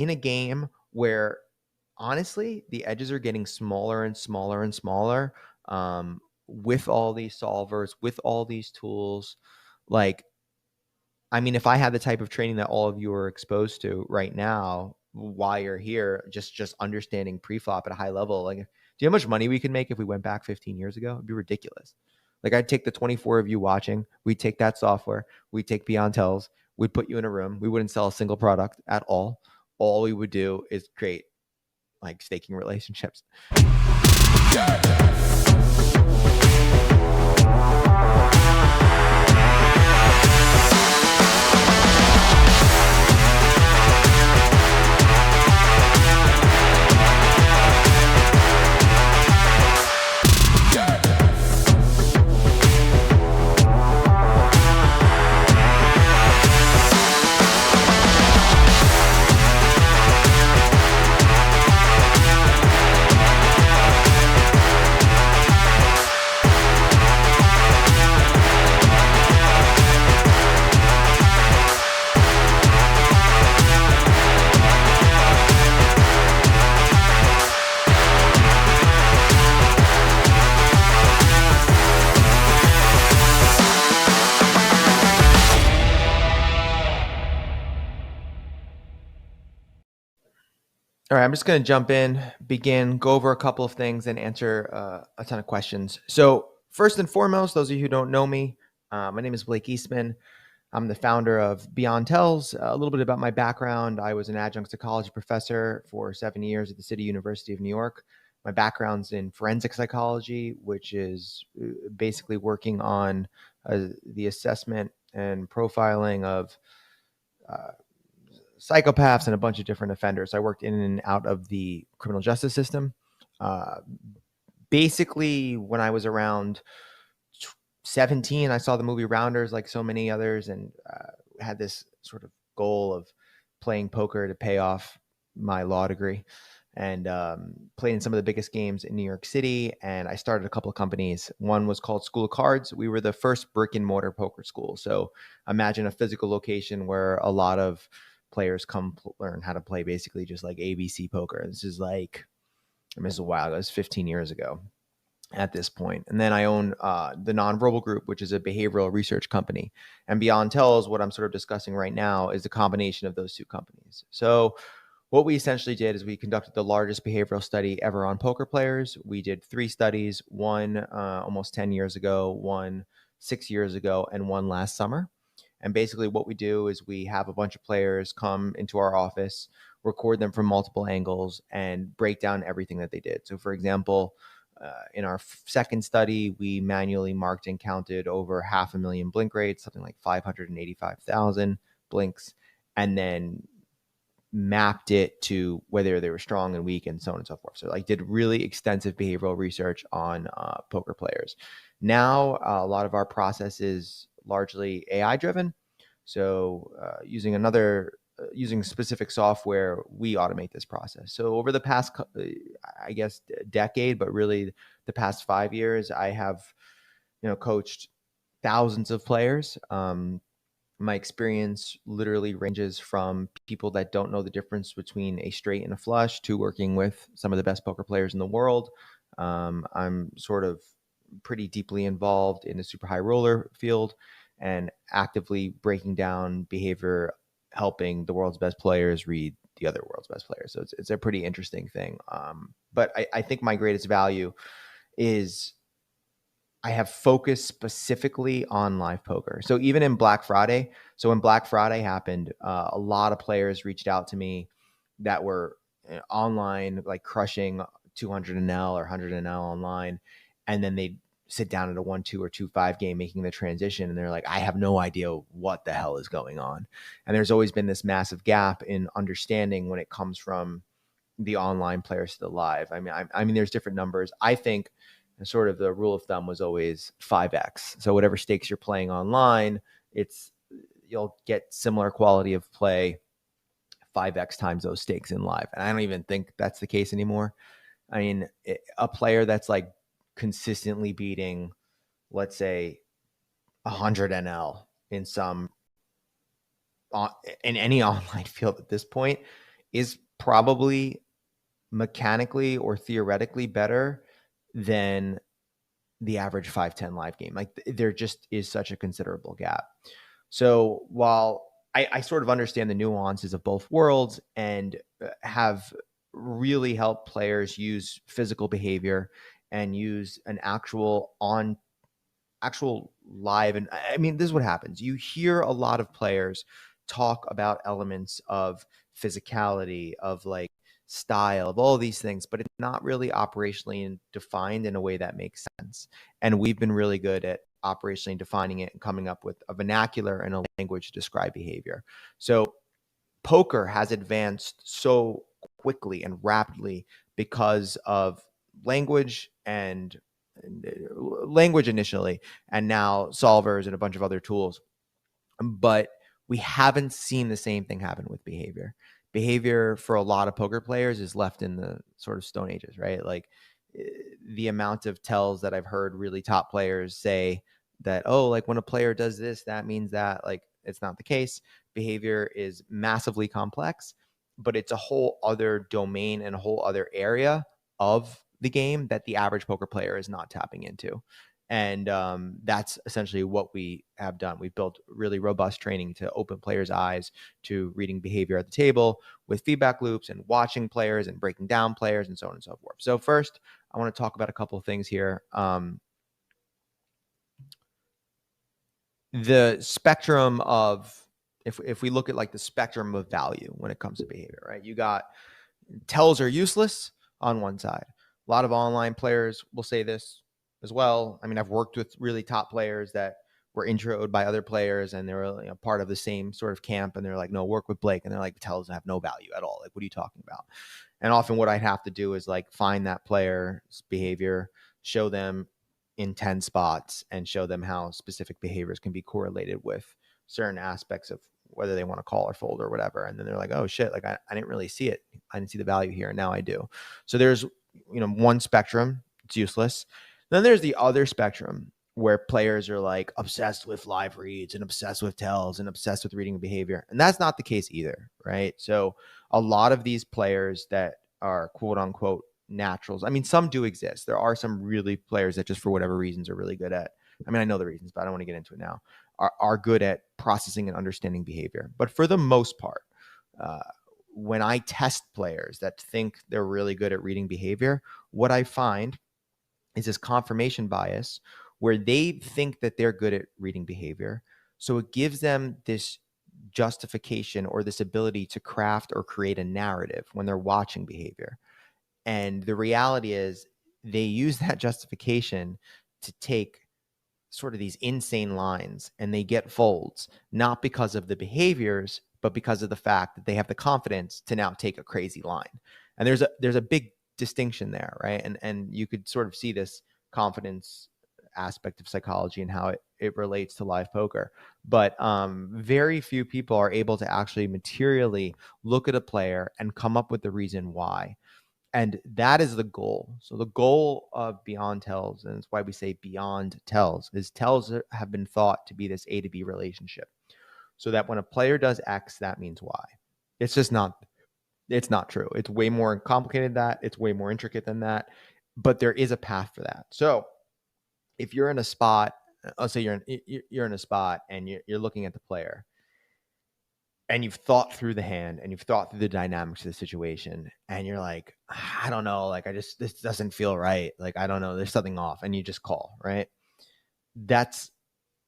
in a game where honestly the edges are getting smaller and smaller and smaller, with all these solvers, with all these tools. Like, I mean, if I had the type of training that all of you are exposed to right now while you're here, just understanding pre-flop at a high level, like, do you know how much money we could make if we went back 15 years ago? It'd be ridiculous. Like, I'd take the 24 of you watching, we'd take that software, we'd take Beyond Tells, we'd put you in a room, we wouldn't sell a single product at all. All we would do is create like staking relationships. All right, I'm just going to jump in, go over a couple of things, and answer a ton of questions. So first and foremost, those of you who don't know me, my name is Blake Eastman. I'm the founder of Beyond Tells. A little bit about my background. I was an adjunct psychology professor for 7 years at the City University of New York. My background's in forensic psychology, which is basically working on the assessment and profiling of psychopaths and a bunch of different offenders. I worked in and out of the criminal justice system. Basically, when I was around 17, I saw the movie Rounders like so many others, and had this sort of goal of playing poker to pay off my law degree, and played in some of the biggest games in New York City. And I started a couple of companies. One was called School of Cards. We were the first brick-and-mortar poker school. So imagine a physical location where a lot of players come learn how to play basically just like ABC poker. This is like, I mean, this is a while ago. It was 15 years ago at this point. And then I own the Nonverbal Group, which is a behavioral research company. And Beyond Tells, what I'm sort of discussing right now, is the combination of those two companies. So what we essentially did is we conducted the largest behavioral study ever on poker players. We did 3 studies, one almost 10 years ago, one 6 years ago, and one last summer. And basically what we do is we have a bunch of players come into our office, record them from multiple angles, and break down everything that they did. So for example, in our second study, we manually marked and counted over 500,000 blink rates, something like 585,000 blinks, and then mapped it to whether they were strong and weak and so on and so forth. So like did really extensive behavioral research on poker players. Now, a lot of our process is largely AI driven. So using specific software, we automate this process. So over the past, I guess, decade, but really the past 5 years, I have, coached thousands of players. My experience literally ranges from people that don't know the difference between a straight and a flush to working with some of the best poker players in the world. I'm sort of pretty deeply involved in the super high roller field and actively breaking down behavior, helping the world's best players read the other world's best players. So it's a pretty interesting thing. But I think my greatest value is I have focused specifically on live poker. So even in Black Friday, so when Black Friday happened, a lot of players reached out to me that were online, like crushing 200 an L or 100 an L online. And then they'd sit down at a 1-2 or 2-5 game making the transition. And they're like, I have no idea what the hell is going on. And there's always been this massive gap in understanding when it comes from the online players to the live. I mean, there's different numbers. I think sort of the rule of thumb was always 5x. So whatever stakes you're playing online, you'll get similar quality of play 5x times those stakes in live. And I don't even think that's the case anymore. I mean, a player that's like consistently beating, let's say, 100 NL in any online field at this point is probably mechanically or theoretically better than the average 5-10 live game. Like there just is such a considerable gap. So while I sort of understand the nuances of both worlds and have really helped players use physical behavior and use an actual live, and I mean, this is what happens. You hear a lot of players talk about elements of physicality, of like style, of all these things, but it's not really operationally defined in a way that makes sense. And we've been really good at operationally defining it and coming up with a vernacular and a language to describe behavior. So poker has advanced so quickly and rapidly because of language and language initially, and now solvers and a bunch of other tools. But we haven't seen the same thing happen with behavior. Behavior for a lot of poker players is left in the sort of stone ages, right? Like eh, the amount of tells that I've heard really top players say that, oh, like when a player does this, that means that. Like it's not the case. Behavior is massively complex, but it's a whole other domain and a whole other area of the game that the average poker player is not tapping into. And that's essentially what we have done. We've built really robust training to open players' eyes to reading behavior at the table with feedback loops and watching players and breaking down players and so on and so forth. So first, I want to talk about a couple of things here. The spectrum of, if we look at like the spectrum of value when it comes to behavior, right? You got tells are useless on one side. A lot of online players will say this as well. I mean, I've worked with really top players that were introed by other players and they were part of the same sort of camp. And they're like, no, work with Blake. And they're like, tells have no value at all. Like, what are you talking about? And often what I'd have to do is like find that player's behavior, show them in 10 spots and show them how specific behaviors can be correlated with certain aspects of whether they want to call or fold or whatever. And then they're like, oh shit, like I didn't really see it. I didn't see the value here. And now I do. So there's, one spectrum, it's useless. Then there's the other spectrum where players are like obsessed with live reads and obsessed with tells and obsessed with reading behavior. And that's not the case either, right? So a lot of these players that are quote unquote naturals, I mean, some do exist. There are some really players that just for whatever reasons are really good at, I mean, I know the reasons, but I don't want to get into it now, are good at processing and understanding behavior. But for the most part, when I test players that think they're really good at reading behavior, what I find is this confirmation bias where they think that they're good at reading behavior. So it gives them this justification or this ability to craft or create a narrative when they're watching behavior. And the reality is they use that justification to take sort of these insane lines and they get folds, not because of the behaviors, but because of the fact that they have the confidence to now take a crazy line. And there's a big distinction there, right? And you could sort of see this confidence aspect of psychology and how it relates to live poker. But very few people are able to actually materially look at a player and come up with the reason why. And that is the goal. So the goal of Beyond Tells, and it's why we say Beyond Tells, is tells have been thought to be this A to B relationship. So that when a player does X, that means Y. It's just not, it's not true. It's way more complicated than that. It's way more intricate than that. But there is a path for that. So if you're in a spot, let's say you're in a spot and you're looking at the player and you've thought through the hand and you've thought through the dynamics of the situation and you're like, I don't know, like this doesn't feel right. Like, I don't know, there's something off, and you just call, right? That's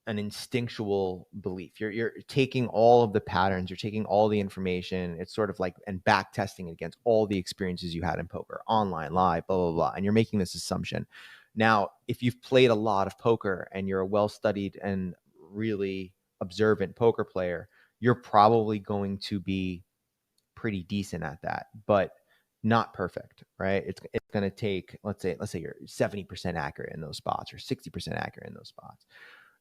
an instinctual belief. You're taking all of the patterns, you're taking all the information. It's sort of like, and back testing it against all the experiences you had in poker, online, live, blah, blah, blah. And you're making this assumption. Now, if you've played a lot of poker and you're a well-studied and really observant poker player, you're probably going to be pretty decent at that, but not perfect, right? It's going to take, let's say you're 70% accurate in those spots or 60% accurate in those spots.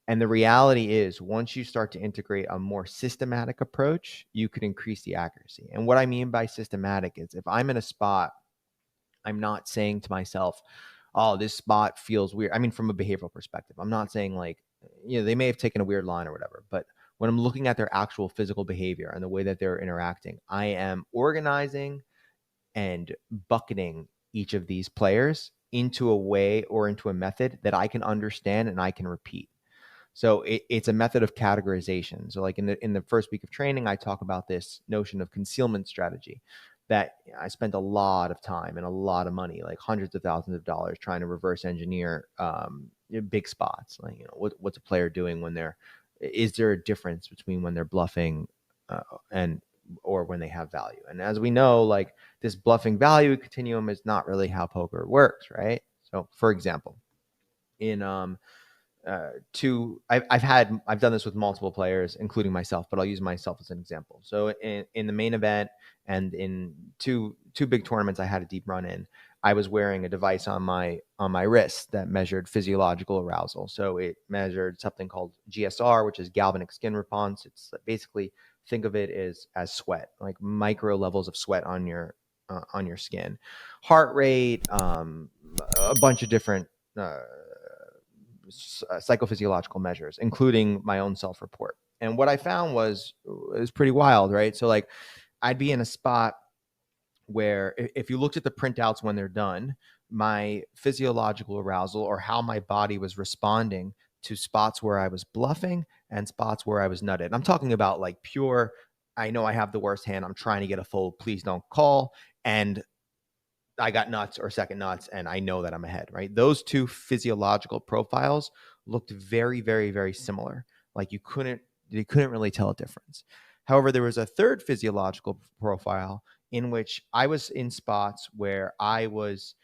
And the reality is, once you start to integrate a more systematic approach, you could increase the accuracy. And what I mean by systematic is, if I'm in a spot, I'm not saying to myself, oh, this spot feels weird. I mean, from a behavioral perspective, I'm not saying like, they may have taken a weird line or whatever, but when I'm looking at their actual physical behavior and the way that they're interacting, I am organizing and bucketing each of these players into a way or into a method that I can understand and I can repeat. So it's a method of categorization. So like in the first week of training, I talk about this notion of concealment strategy that I spent a lot of time and a lot of money, like hundreds of thousands of dollars, trying to reverse engineer big spots. Like, what's a player doing when is there a difference between when they're bluffing and or when they have value? And as we know, like this bluffing value continuum is not really how poker works, right? So for example, in I've done this with multiple players, including myself, but I'll use myself as an example. So in the main event and in two big tournaments I had a deep run in, I was wearing a device on my wrist that measured physiological arousal. So it measured something called GSR, which is galvanic skin response. It's basically, think of it as sweat, like micro levels of sweat on your skin, heart rate, a bunch of different psychophysiological measures, including my own self-report. And what I found was pretty wild, right? So like I'd be in a spot where if you looked at the printouts when they're done, my physiological arousal or how my body was responding to spots where I was bluffing and spots where I was nutted. I'm talking about like pure, I know I have the worst hand, I'm trying to get a fold, please don't call, and I got nuts or second nuts and I know that I'm ahead, right? Those two physiological profiles looked very, very, very similar. Like you couldn't really tell a difference. However, there was a third physiological profile in which I was in spots where I was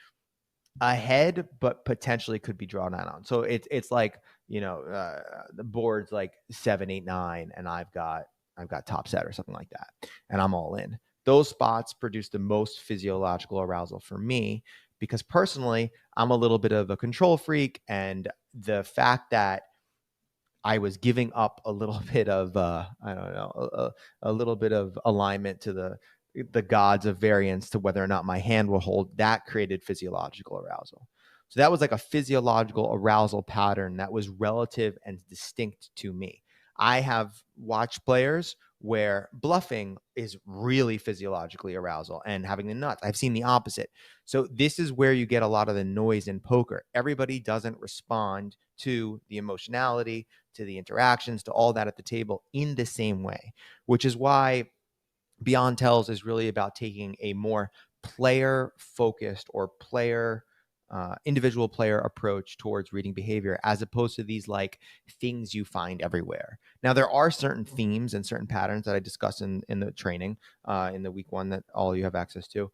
ahead, but potentially could be drawn out on. So it's like, the board's like 7, 8, 9, and I've got top set or something like that, and I'm all in. Those spots produce the most physiological arousal for me because personally, I'm a little bit of a control freak, and the fact that I was giving up a little bit of I don't know, a little bit of alignment to the gods of variance to whether or not my hand will hold, that created physiological arousal. So that was like a physiological arousal pattern that was relative and distinct to me. I have watched players where bluffing is really physiologically arousal and having the nuts. I've seen the opposite. So this is where you get a lot of the noise in poker. Everybody doesn't respond to the emotionality, to the interactions, to all that at the table in the same way, which is why Beyond Tells is really about taking a more player focused or individual player approach towards reading behavior, as opposed to these like things you find everywhere. Now, there are certain themes and certain patterns that I discuss in the training in the week one that all you have access to.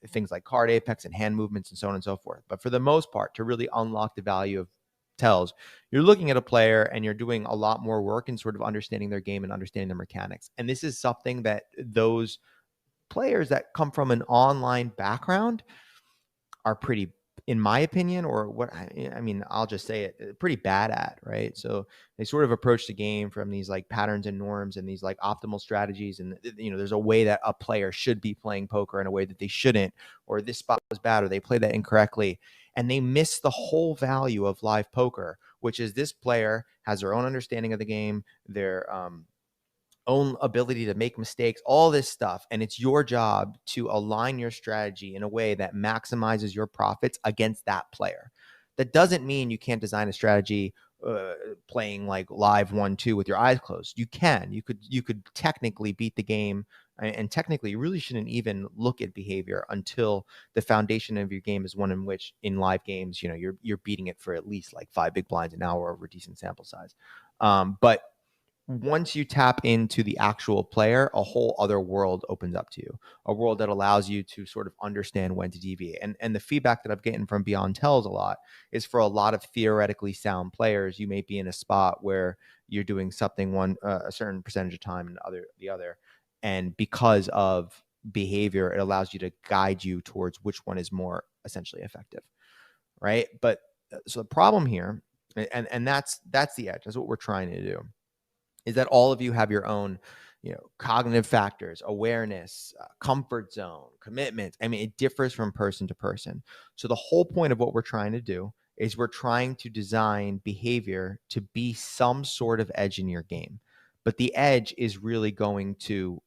Things like card apex and hand movements and so on and so forth. But for the most part, to really unlock the value of tells, you're looking at a player and you're doing a lot more work in sort of understanding their game and understanding their mechanics. And this is something that those players that come from an online background are pretty, in my opinion, or what I mean, I'll just say it, pretty bad at, right? So they sort of approach the game from these like patterns and norms and these like optimal strategies. And, there's a way that a player should be playing poker in a way that they shouldn't, or this spot was bad, or they played that incorrectly. And they miss the whole value of live poker, which is this player has their own understanding of the game, their own ability to make mistakes, all this stuff. And it's your job to align your strategy in a way that maximizes your profits against that player. That doesn't mean you can't design a strategy playing like live 1-2 with your eyes closed. You can. You could technically beat the game, and technically you really shouldn't even look at behavior until the foundation of your game is one in which in live games, you're beating it for at least like 5 big blinds an hour over a decent sample size. But once you tap into the actual player, a whole other world opens up to you, a world that allows you to sort of understand when to deviate. And the feedback that I'm getting from Beyond Tells a lot is, for a lot of theoretically sound players, you may be in a spot where you're doing something a certain percentage of time and the other. And because of behavior, it allows you to guide you towards which one is more essentially effective, right? But so the problem here, and that's the edge. That's what we're trying to do, is that all of you have your own, cognitive factors, awareness, comfort zone, commitment. I mean, it differs from person to person. So the whole point of what we're trying to do is we're trying to design behavior to be some sort of edge in your game. But the edge is really going to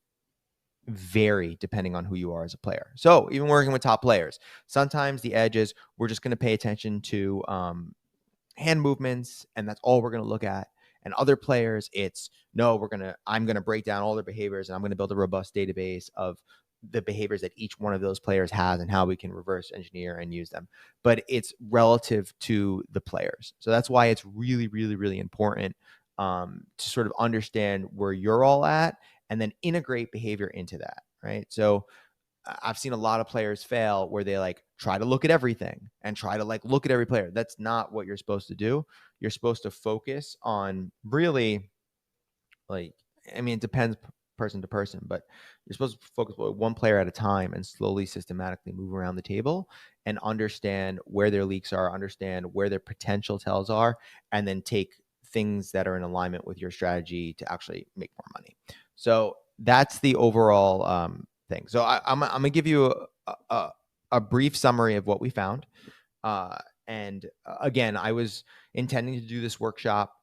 vary depending on who you are as a player. So even working with top players, sometimes the edge is we're just going to pay attention to hand movements, and that's all we're going to look at. And other players, it's no, I'm going to break down all their behaviors, and I'm going to build a robust database of the behaviors that each one of those players has and how we can reverse engineer and use them. But it's relative to the players. So that's why it's really, really, really important to sort of understand where you're all at and then integrate behavior into that, right? So I've seen a lot of players fail where they like try to look at everything and try to like look at every player. That's not what you're supposed to do. You're supposed to focus on really like, I mean, it depends person to person, but you're supposed to focus on one player at a time and slowly systematically move around the table and understand where their leaks are, understand where their potential tells are, and then take things that are in alignment with your strategy to actually make more money. So that's the overall thing. So I'm gonna give you a brief summary of what we found. And again, I was intending to do this workshop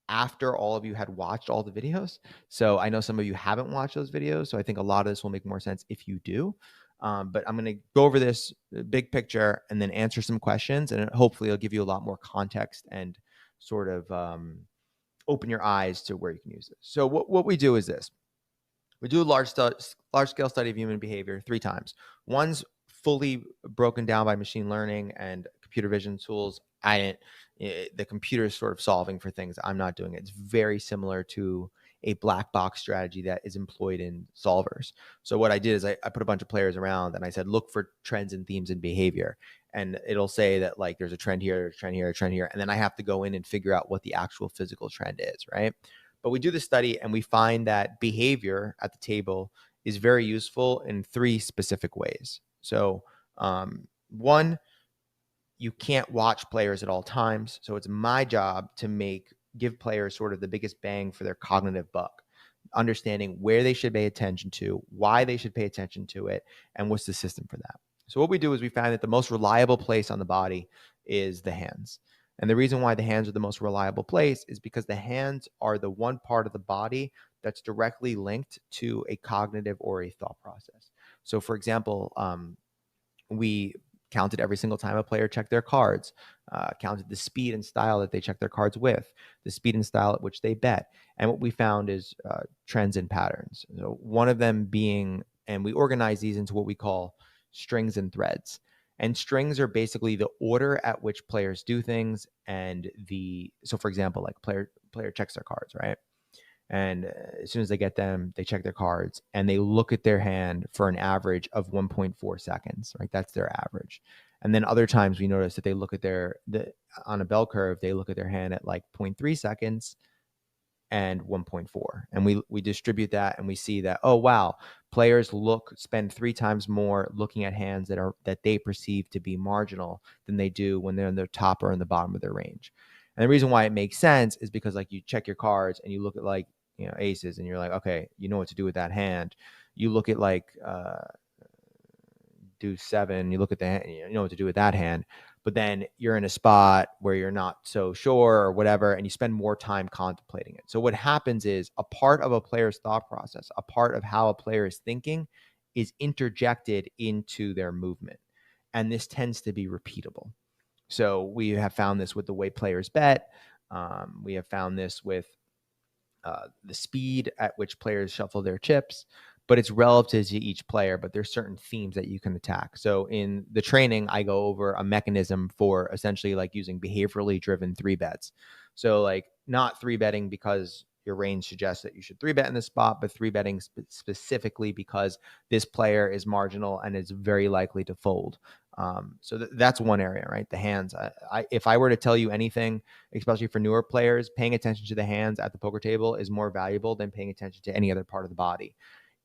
after all of you had watched all the videos. So I know some of you haven't watched those videos. So I think a lot of this will make more sense if you do. But I'm going to go over this big picture and then answer some questions. And hopefully it'll give you a lot more context and sort of open your eyes to where you can use this. So what we do is this. We do a large scale study of human behavior 3 times. One's fully broken down by machine learning and computer vision tools. The computer is sort of solving for things. I'm not doing it. It's very similar to a black box strategy that is employed in solvers. So what I did is I put a bunch of players around and I said, look for trends and themes in behavior. And it'll say that like there's a trend here, there's a trend here, a trend here. And then I have to go in and figure out what the actual physical trend is, right? But we do the study and we find that behavior at the table is very useful in 3 specific ways. So one, you can't watch players at all times. So it's my job to give players sort of the biggest bang for their cognitive buck, understanding where they should pay attention to, why they should pay attention to it, and what's the system for that. So what we do is we find that the most reliable place on the body is the hands. And the reason why the hands are the most reliable place is because the hands are the one part of the body that's directly linked to a cognitive or a thought process. So for example, we counted every single time a player checked their cards, counted the speed and style that they checked their cards with, the speed and style at which they bet. And what we found is trends and patterns. So one of them being, and we organize these into what we call strings and threads. And strings are basically the order at which players do things. And so for example, like player checks their cards, right? And as soon as they get them, they check their cards and they look at their hand for an average of 1.4 seconds, right? That's their average. And then other times we notice that they look at on a bell curve, they look at their hand at like 0.3 seconds and 1.4. And we distribute that and we see that, oh, wow, players spend 3 times more looking at hands that they perceive to be marginal than they do when they're in the top or in the bottom of their range. And the reason why it makes sense is because like you check your cards and you look at like, aces and you're like, okay, you know what to do with that hand. You look at like deuce 7, you look at the hand, you know what to do with that hand. But then you're in a spot where you're not so sure or whatever, and you spend more time contemplating it. So what happens is a part of a player's thought process, a part of how a player is thinking is interjected into their movement. And this tends to be repeatable. So we have found this with the way players bet. We have found this with the speed at which players shuffle their chips, but it's relative to each player. But there's certain themes that you can attack. So in the training, I go over a mechanism for essentially like using behaviorally driven 3-bets. So like not 3-betting because your range suggests that you should 3-bet in this spot, but 3-betting specifically because this player is marginal and is very likely to fold. So that's one area, right? The hands. If I were to tell you anything, especially for newer players, paying attention to the hands at the poker table is more valuable than paying attention to any other part of the body.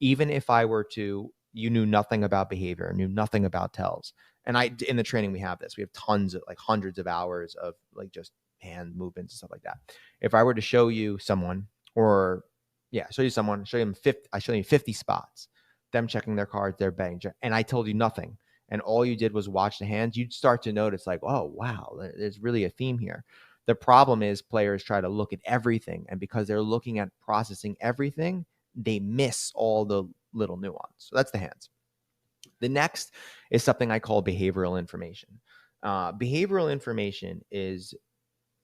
Even if you knew nothing about behavior, knew nothing about tells. And in the training, we have this. We have tons of like hundreds of hours of like just hand movements and stuff like that. If I were to show you someone I show you 50 spots, them checking their cards, their betting, and I told you nothing. and all you did was watch the hands, you'd start to notice like, oh, wow, there's really a theme here. The problem is players try to look at everything, and because they're looking at processing everything, they miss all the little nuance. So that's the hands. The next is something I call behavioral information. Behavioral information is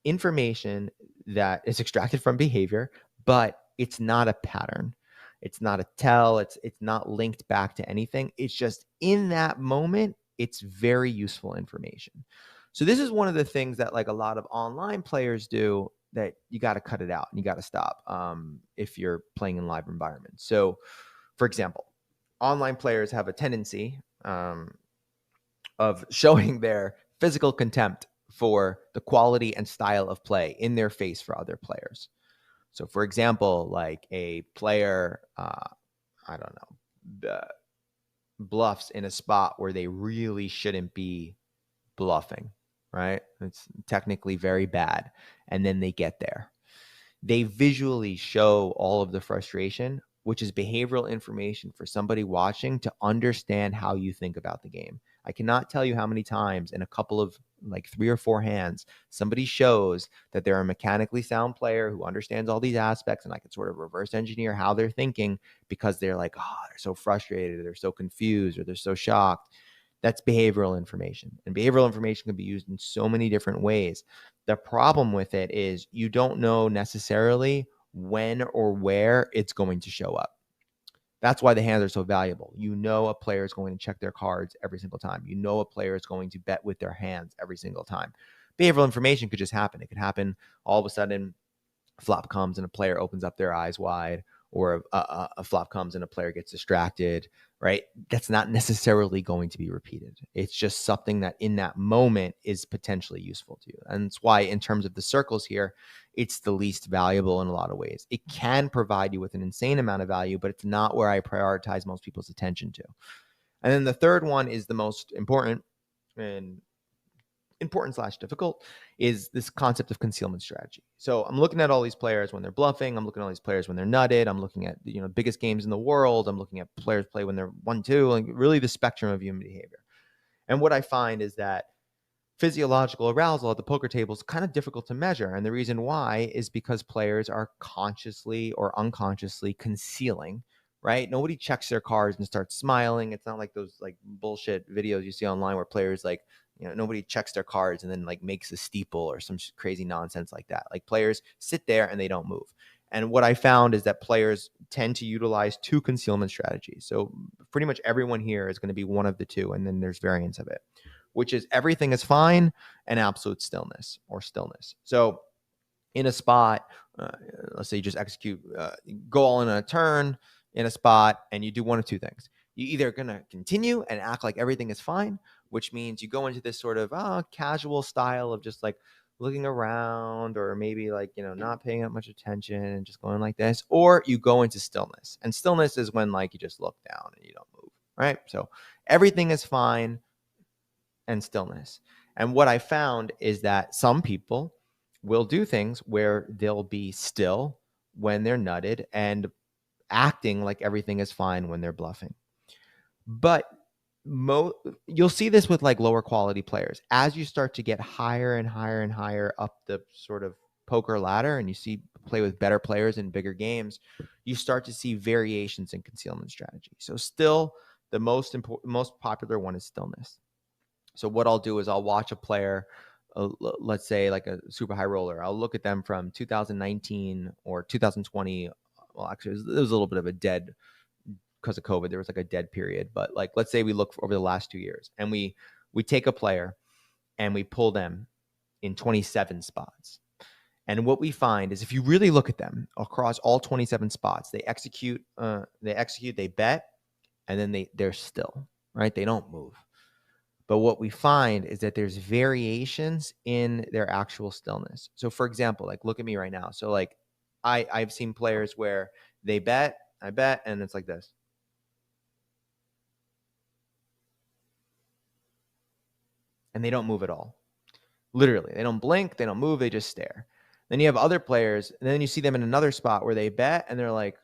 information that is extracted from behavior, but it's not a pattern. It's not a tell. It's not linked back to anything. It's just in that moment, it's very useful information. So this is one of the things that like a lot of online players do that you got to cut it out and you got to stop if you're playing in live environments. So, for example, online players have a tendency of showing their physical contempt for the quality and style of play in their face for other players. So, for example, like a player, I don't know, bluffs in a spot where they really shouldn't be bluffing, right? It's technically very bad. And then they get there. They visually show all of the frustration, which is behavioral information for somebody watching to understand how you think about the game. I cannot tell you how many times in a couple of like 3 or 4 hands, somebody shows that they're a mechanically sound player who understands all these aspects, and I can sort of reverse engineer how they're thinking because they're like, oh, they're so frustrated, or they're so confused, or they're so shocked. That's behavioral information. And behavioral information can be used in so many different ways. The problem with it is you don't know necessarily when or where it's going to show up. That's why the hands are so valuable. You know a player is going to check their cards every single time. You know a player is going to bet with their hands every single time. Behavioral information could just happen. It could happen all of a sudden, flop comes and a player opens up their eyes wide, or a flop comes and a player gets distracted, right? That's not necessarily going to be repeated. It's just something that in that moment is potentially useful to you. And that's why in terms of the circles here, it's the least valuable in a lot of ways. It can provide you with an insane amount of value, but it's not where I prioritize most people's attention to. And then the third one is the most important, and important/difficult, is this concept of concealment strategy. So I'm looking at all these players when they're bluffing. I'm looking at all these players when they're nutted. I'm looking at, biggest games in the world. I'm looking at players play when they're 1-2, like really the spectrum of human behavior. And what I find is that physiological arousal at the poker table is kind of difficult to measure. And the reason why is because players are consciously or unconsciously concealing, right? Nobody checks their cards and starts smiling. It's not like those like bullshit videos you see online where players like, nobody checks their cards and then like makes a steeple or some crazy nonsense like that. Like players sit there and they don't move. And what I found is that players tend to utilize 2 concealment strategies. So pretty much everyone here is going to be one of the 2, and then there's variants of it, which is everything is fine and absolute stillness or stillness. So in a spot, let's say you just execute, go all in on a turn in a spot, and you do one of 2 things. You're either going to continue and act like everything is fine, which means you go into this sort of casual style of just like looking around, or maybe like, not paying that much attention and just going like this, or you go into stillness. And stillness is when like you just look down and you don't move, right? So everything is fine and stillness. And what I found is that some people will do things where they'll be still when they're nutted and acting like everything is fine when they're bluffing. But you'll see this with like lower quality players. As you start to get higher and higher and higher up the sort of poker ladder, and you see play with better players in bigger games, you start to see variations in concealment strategy. So still the most popular one is stillness. So what I'll do is I'll watch a player, let's say like a super high roller. I'll look at them from 2019 or 2020. Well, actually, it was a little bit of a dead, because of COVID. There was like a dead period. But like, let's say we look over the last 2 years, and we take a player and we pull them in 27 spots. And what we find is if you really look at them across all 27 spots, they execute, they bet, and then they're still, right? They don't move. But what we find is that there's variations in their actual stillness. So for example, like look at me right now. So like I've seen players where they bet, I bet, and it's like this. And they don't move at all. Literally, they don't blink, they don't move, they just stare. Then you have other players, and then you see them in another spot where they bet, and they're like,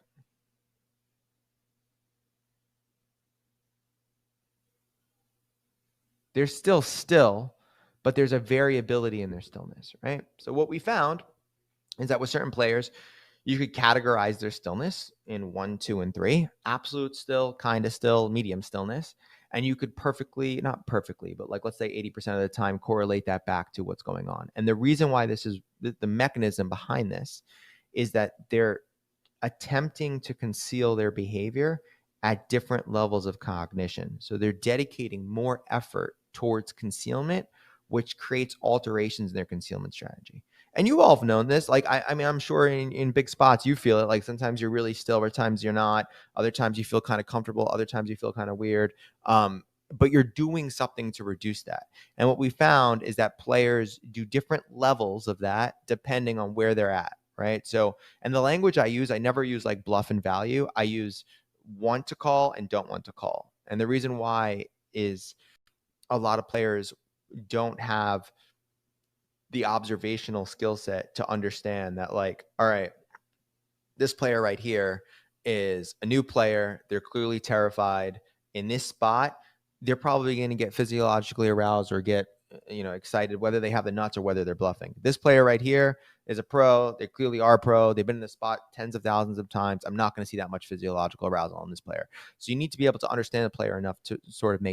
They're still, but there's a variability in their stillness, right? So what we found is that with certain players, you could categorize their stillness in 1, 2, and 3: absolute still, kind of still, medium stillness. And you could perfectly, not perfectly, but like let's say 80% of the time, correlate that back to what's going on. And the reason why this is the mechanism behind this is that they're attempting to conceal their behavior at different levels of cognition. So they're dedicating more effort towards concealment, which creates alterations in their concealment strategy. And you all have known this. Like, I mean, I'm sure in big spots, you feel it. Like sometimes you're really still, other times you're not. Other times you feel kind of comfortable. Other times you feel kind of weird. But you're doing something to reduce that. And what we found is that players do different levels of that depending on where they're at, right? So, and the language I use, I never use like bluff and value. I use want to call and don't want to call. And the reason why is a lot of players don't have the observational skill set to understand that, like, all right, this player right here is a new player. They're clearly terrified. In this spot, they're probably going to get physiologically aroused or get, excited, whether they have the nuts or whether they're bluffing. This player right here is a pro. They clearly are pro. They've been in the spot tens of thousands of times. I'm not going to see that much physiological arousal on this player. So you need to be able to understand the player enough to sort of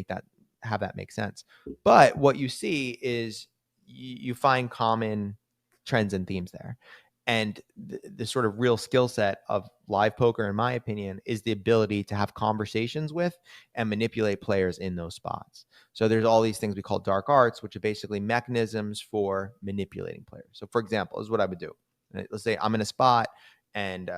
have that make sense. But what you see is you find common trends and themes there. And the sort of real skill set of live poker, in my opinion, is the ability to have conversations with and manipulate players in those spots. So there's all these things we call dark arts, which are basically mechanisms for manipulating players. So for example, this is what I would do. Let's say I'm in a spot and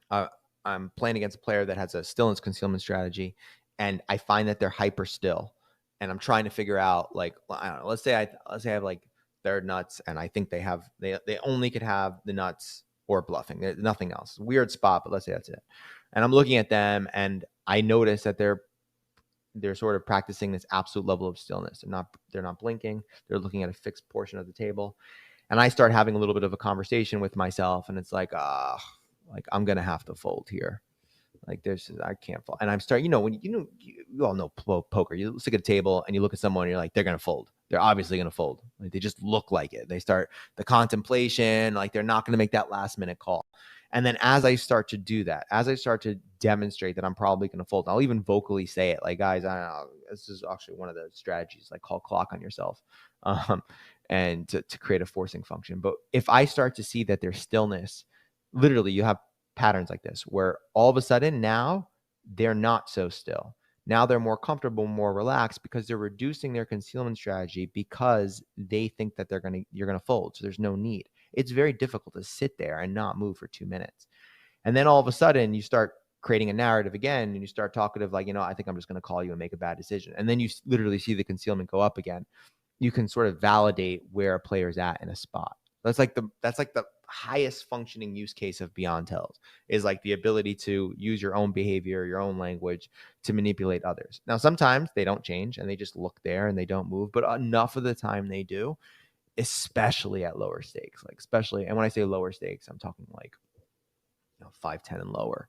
I'm playing against a player that has a stillness concealment strategy, and I find that they're hyper still, and I'm trying to figure out, like, I don't know. Let's say I have like third nuts, and I think they only could have the nuts or bluffing. There's nothing else. Weird spot, but let's say that's it. And I'm looking at them, and I notice that they're sort of practicing this absolute level of stillness. They're not blinking. They're looking at a fixed portion of the table, and I start having a little bit of a conversation with myself, and it's like, like I'm gonna have to fold here. Like I can't fold. And I'm starting, when you all know poker. You look at a table and you look at someone and you're like, they're going to fold. They're obviously going to fold. Like they just look like it. They start the contemplation, like they're not going to make that last minute call. And then as I start to do that, as I start to demonstrate that I'm probably going to fold, I'll even vocally say it, like, guys, I don't know, this is actually one of the strategies, like call clock on yourself, and to create a forcing function. But if I start to see that there's stillness, literally you have patterns like this where all of a sudden now they're not so still. Now they're more comfortable, more relaxed, because they're reducing their concealment strategy because they think that you're gonna fold. So there's no need. It's very difficult to sit there and not move for 2 minutes. And then all of a sudden you start creating a narrative again, and you start talkative, like, I think I'm just gonna call you and make a bad decision. And then you literally see the concealment go up again. You can sort of validate where a player's at in a spot. That's like the highest functioning use case of beyond tells, is like the ability to use your own behavior, your own language to manipulate others. Now, sometimes they don't change and they just look there and they don't move, but enough of the time they do, especially at lower stakes, and when I say lower stakes, I'm talking like 5-10 and lower.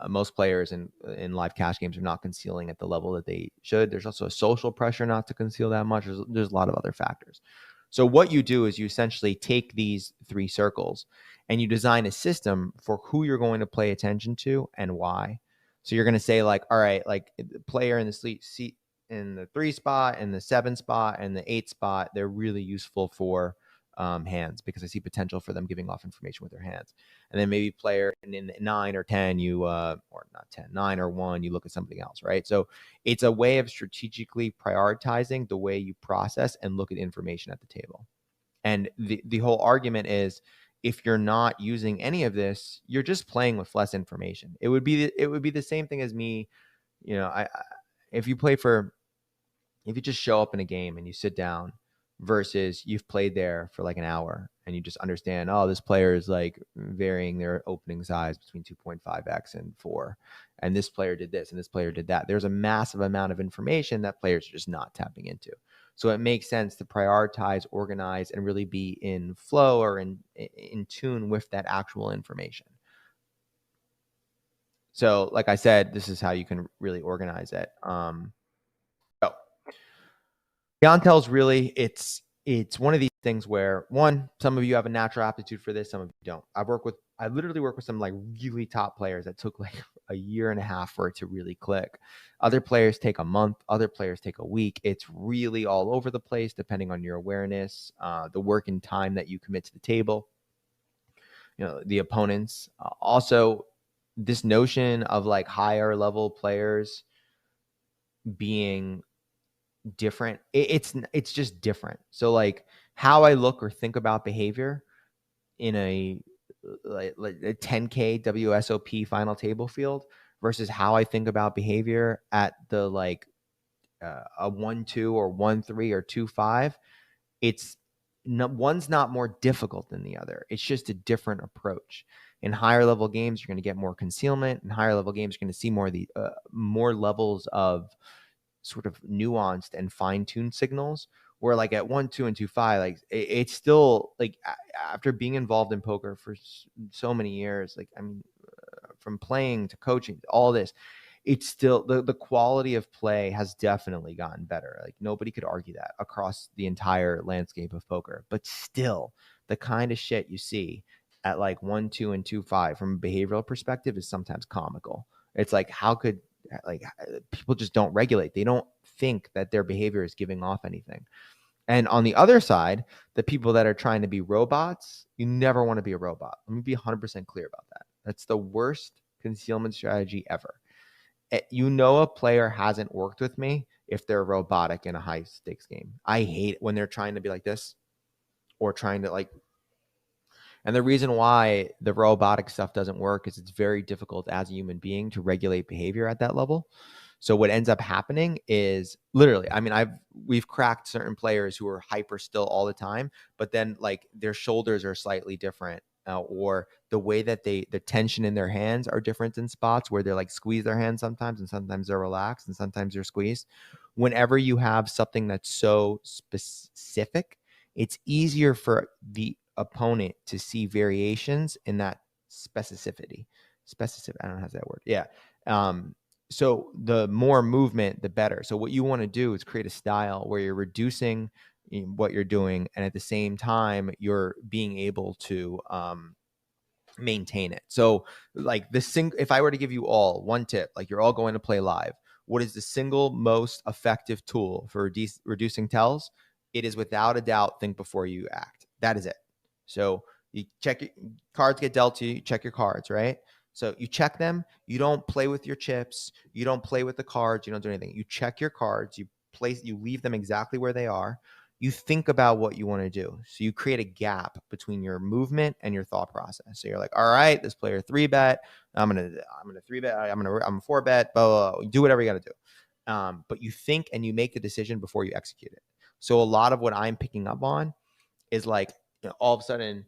Most players in live cash games are not concealing at the level that they should. There's also a social pressure not to conceal that much. There's a lot of other factors. So what you do is you essentially take these 3 circles and you design a system for who you're going to pay attention to and why. So you're going to say, like, all right, like the player in the seat in the 3 spot and the 7 spot and the 8 spot, they're really useful for hands, because I see potential for them giving off information with their hands. And then maybe player in 9 or 10, or not 10, 9 or 1, you look at something else, right? So it's a way of strategically prioritizing the way you process and look at information at the table. And the whole argument is, if you're not using any of this, you're just playing with less information. It would be the same thing as me, if you just show up in a game and you sit down versus you've played there for like an hour and you just understand, oh, this player is like varying their opening size between 2.5x and 4. And this player did this and this player did that. There's a massive amount of information that players are just not tapping into. So it makes sense to prioritize, organize, and really be in flow or in tune with that actual information. So like I said, this is how you can really organize it. Beyond tells really, it's one of these things where, one, some of you have a natural aptitude for this, some of you don't. I literally work with some like really top players that took like a year and a half for it to really click. Other players take a month, other players take a week. It's really all over the place depending on your awareness, the work and time that you commit to the table, the opponents. Also, this notion of like higher level players being different, it's just different. So like how I look or think about behavior in a like a 10K WSOP final table field versus how I think about behavior at the like a 1-2 or 1-3 or 2-5, it's one's not more difficult than the other. It's just a different approach. In higher level games, you're going to get more concealment. In higher level games, you're going to see more levels of sort of nuanced and fine-tuned signals. Where like at 1-2 and 2-5, like it's still like after being involved in poker for so many years, like I mean, from playing to coaching, all this, it's still the quality of play has definitely gotten better. Like nobody could argue that across the entire landscape of poker. But still, the kind of shit you see at like 1-2 and 2-5 from a behavioral perspective is sometimes comical. It's like how could like people just don't regulate. They don't think that their behavior is giving off anything. And on the other side, the people that are trying to be robots, you never want to be a robot. Let me be 100% clear about that. That's the worst concealment strategy ever. A player hasn't worked with me if they're robotic in a high stakes game. I hate it when they're trying to be like this or trying to like. And the reason why the robotic stuff doesn't work is it's very difficult as a human being to regulate behavior at that level. So what ends up happening is literally, I mean, we've cracked certain players who are hyper still all the time, but then like their shoulders are slightly different, or the way that the tension in their hands are different in spots where they're like squeeze their hands sometimes, and sometimes they're relaxed, and sometimes they're squeezed. Whenever you have something that's so specific, it's easier for the opponent to see variations in that specificity. I don't know how to say that word. Yeah. So the more movement, the better. So what you want to do is create a style where you're reducing what you're doing, and at the same time, you're being able to maintain it. So like if I were to give you all one tip, like you're all going to play live, what is the single most effective tool for reducing tells? It is without a doubt, think before you act. That is it. So you check your cards get dealt to you, check your cards, right? So you check them. You don't play with your chips. You don't play with the cards. You don't do anything. You check your cards. You leave them exactly where they are. You think about what you want to do. So you create a gap between your movement and your thought process. So you're like, all right, this player 3-bet. I'm gonna 3-bet. I'm 4-bet. Blah, blah, blah. Do whatever you got to do. But you think and you make the decision before you execute it. So a lot of what I'm picking up on is like, all of a sudden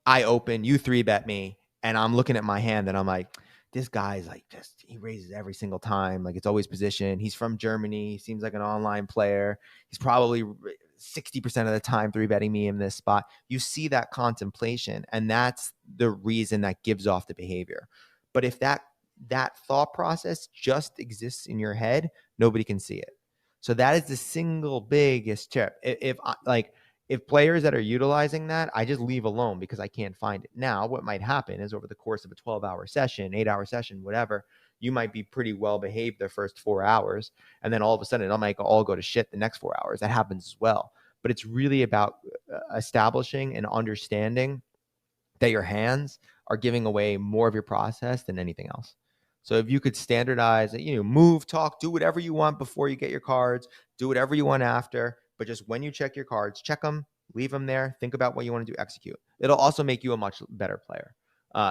I open, you 3-bet me, and I'm looking at my hand and I'm like, this guy's like he raises every single time. Like it's always position. He's from Germany. He seems like an online player. He's probably 60% of the time 3-betting me in this spot. You see that contemplation, and that's the reason that gives off the behavior. But if that thought process just exists in your head, nobody can see it. So that is the single biggest tip. If players that are utilizing that, I just leave alone because I can't find it. Now, what might happen is over the course of a 12-hour session, 8-hour session, whatever, you might be pretty well behaved the first 4 hours. And then all of a sudden, it might all go to shit the next 4 hours. That happens as well. But it's really about establishing and understanding that your hands are giving away more of your process than anything else. So if you could standardize, move, talk, do whatever you want before you get your cards, do whatever you want after, but just when you check your cards, check them, leave them there, think about what you want to do, execute. It'll also make you a much better player.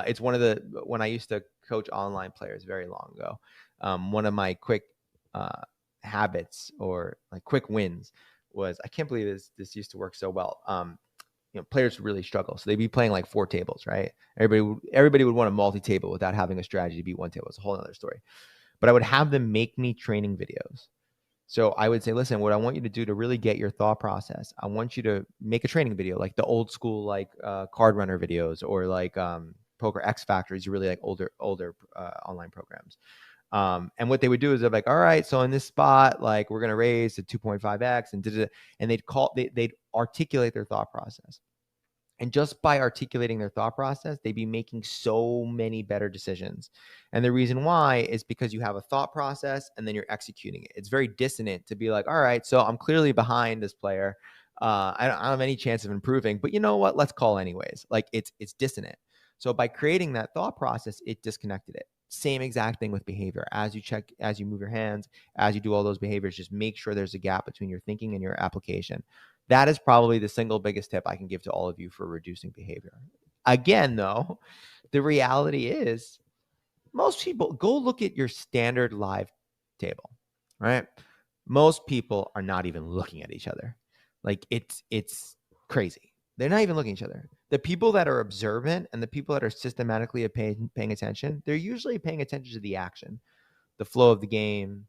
It's when I used to coach online players very long ago, one of my quick habits or like quick wins was, I can't believe this used to work so well. Players really struggle. So they'd be playing like 4 tables, right? Everybody would want a multi-table without having a strategy to beat one table. It's a whole other story. But I would have them make me training videos. So I would say, listen, what I want you to do to really get your thought process, I want you to make a training video, like the old school, like card runner videos, or like Poker X Factor is really like older online programs. And what they would do is they're like, all right, so in this spot, like we're gonna raise to 2.5x, and they'd articulate their thought process. And just by articulating their thought process, they'd be making so many better decisions. And the reason why is because you have a thought process and then you're executing it. It's very dissonant to be like, all right, so I'm clearly behind this player. I don't have any chance of improving, but you know what? Let's call anyways. Like it's dissonant. So by creating that thought process, it disconnected it. Same exact thing with behavior. As you check, as you move your hands, as you do all those behaviors, just make sure there's a gap between your thinking and your application. That is probably the single biggest tip I can give to all of you for reducing behavior. Again, though, the reality is most people go look at your standard live table, right? Most people are not even looking at each other. Like it's crazy. They're not even looking at each other. The people that are observant and the people that are systematically paying attention, they're usually paying attention to the action, the flow of the game,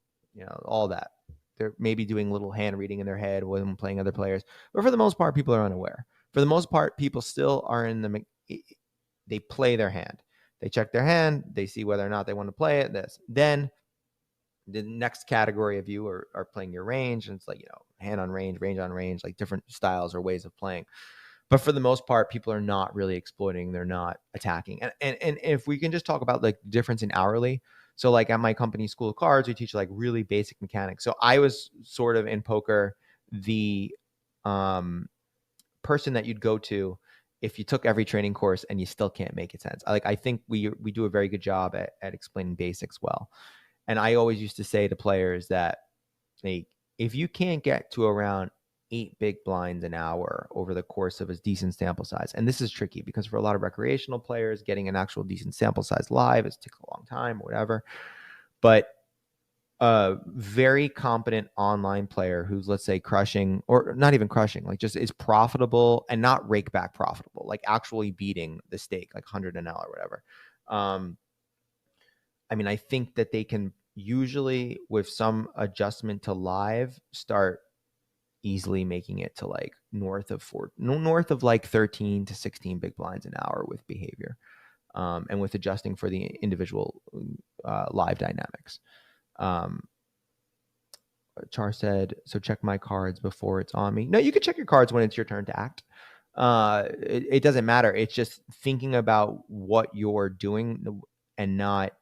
all that. They're maybe doing a little hand reading in their head when playing other players. But for the most part, people are unaware. For the most part, people still are they play their hand. They check their hand. They see whether or not they want to play it. Then the next category of you are playing your range. And it's like, hand on range on range, like different styles or ways of playing. But for the most part, people are not really exploiting. They're not attacking. And if we can just talk about like the difference in hourly. So like at my company, School of Cards, we teach like really basic mechanics. So I was sort of in poker the person that you'd go to if you took every training course and you still can't make it sense. I think we do a very good job at explaining basics well. And I always used to say to players that if you can't get to around 8 big blinds an hour over the course of a decent sample size, and this is tricky because for a lot of recreational players, getting an actual decent sample size live is takes a long time or whatever. But a very competent online player who's, let's say, crushing or not even crushing, like just is profitable and not rake back profitable, like actually beating the stake, like 100 an hour or whatever. I think that they can usually, with some adjustment to live, start easily making it to like north of like 13 to 16 big blinds an hour with behavior, and with adjusting for the individual live dynamics. Char said, so check my cards before it's on me. No, you can check your cards when it's your turn to act. It doesn't matter. It's just thinking about what you're doing and not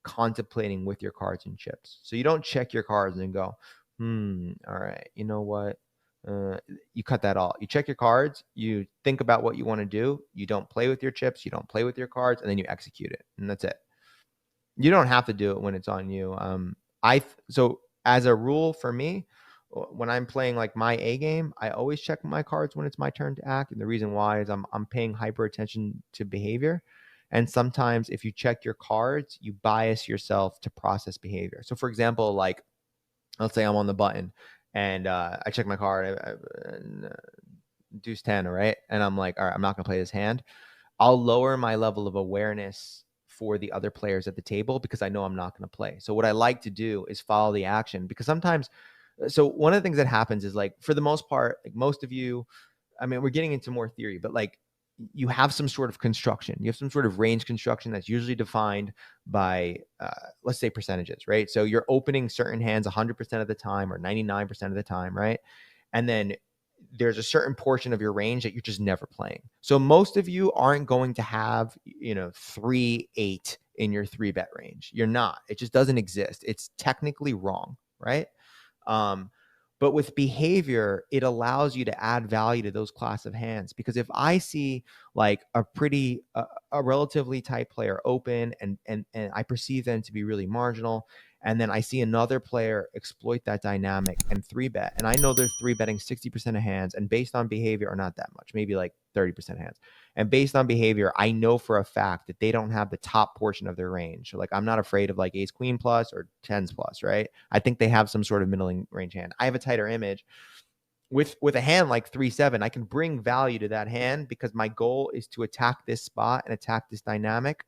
contemplating with your cards and chips. So you don't check your cards and go, all right, you know what? You cut that all. You check your cards, you think about what you want to do. You don't play with your chips, you don't play with your cards, and then you execute it. And that's it. You don't have to do it when it's on you. So as a rule for me, when I'm playing like my A game, I always check my cards when it's my turn to act. And the reason why is I'm paying hyper attention to behavior. And sometimes if you check your cards, you bias yourself to process behavior. So for example, like let's say I'm on the button and I check my card, deuce 10, right? And I'm like, all right, I'm not going to play this hand. I'll lower my level of awareness for the other players at the table because I know I'm not going to play. So what I like to do is follow the action, because sometimes, so one of the things that happens is, like, for the most part, like most of you, we're getting into more theory, but like you have some sort of construction, you have some sort of range construction that's usually defined by, let's say, percentages, right? So you're opening certain hands 100% of the time or 99% of the time, right? And then there's a certain portion of your range that you're just never playing. So most of you aren't going to have, 3-8 in your 3-bet range. You're not. It just doesn't exist. It's technically wrong, right? But with behavior, it allows you to add value to those class of hands. Because if I see like a relatively tight player open and I perceive them to be really marginal, and then I see another player exploit that dynamic and 3-bet, and I know they're 3-betting 60% of hands, and based on behavior, or not that much, maybe like 30% of hands. And based on behavior, I know for a fact that they don't have the top portion of their range. So like, I'm not afraid of like ace queen plus or tens plus, right? I think they have some sort of middling range hand. I have a tighter image. With a hand like 3-7, I can bring value to that hand because my goal is to attack this spot and attack this dynamic,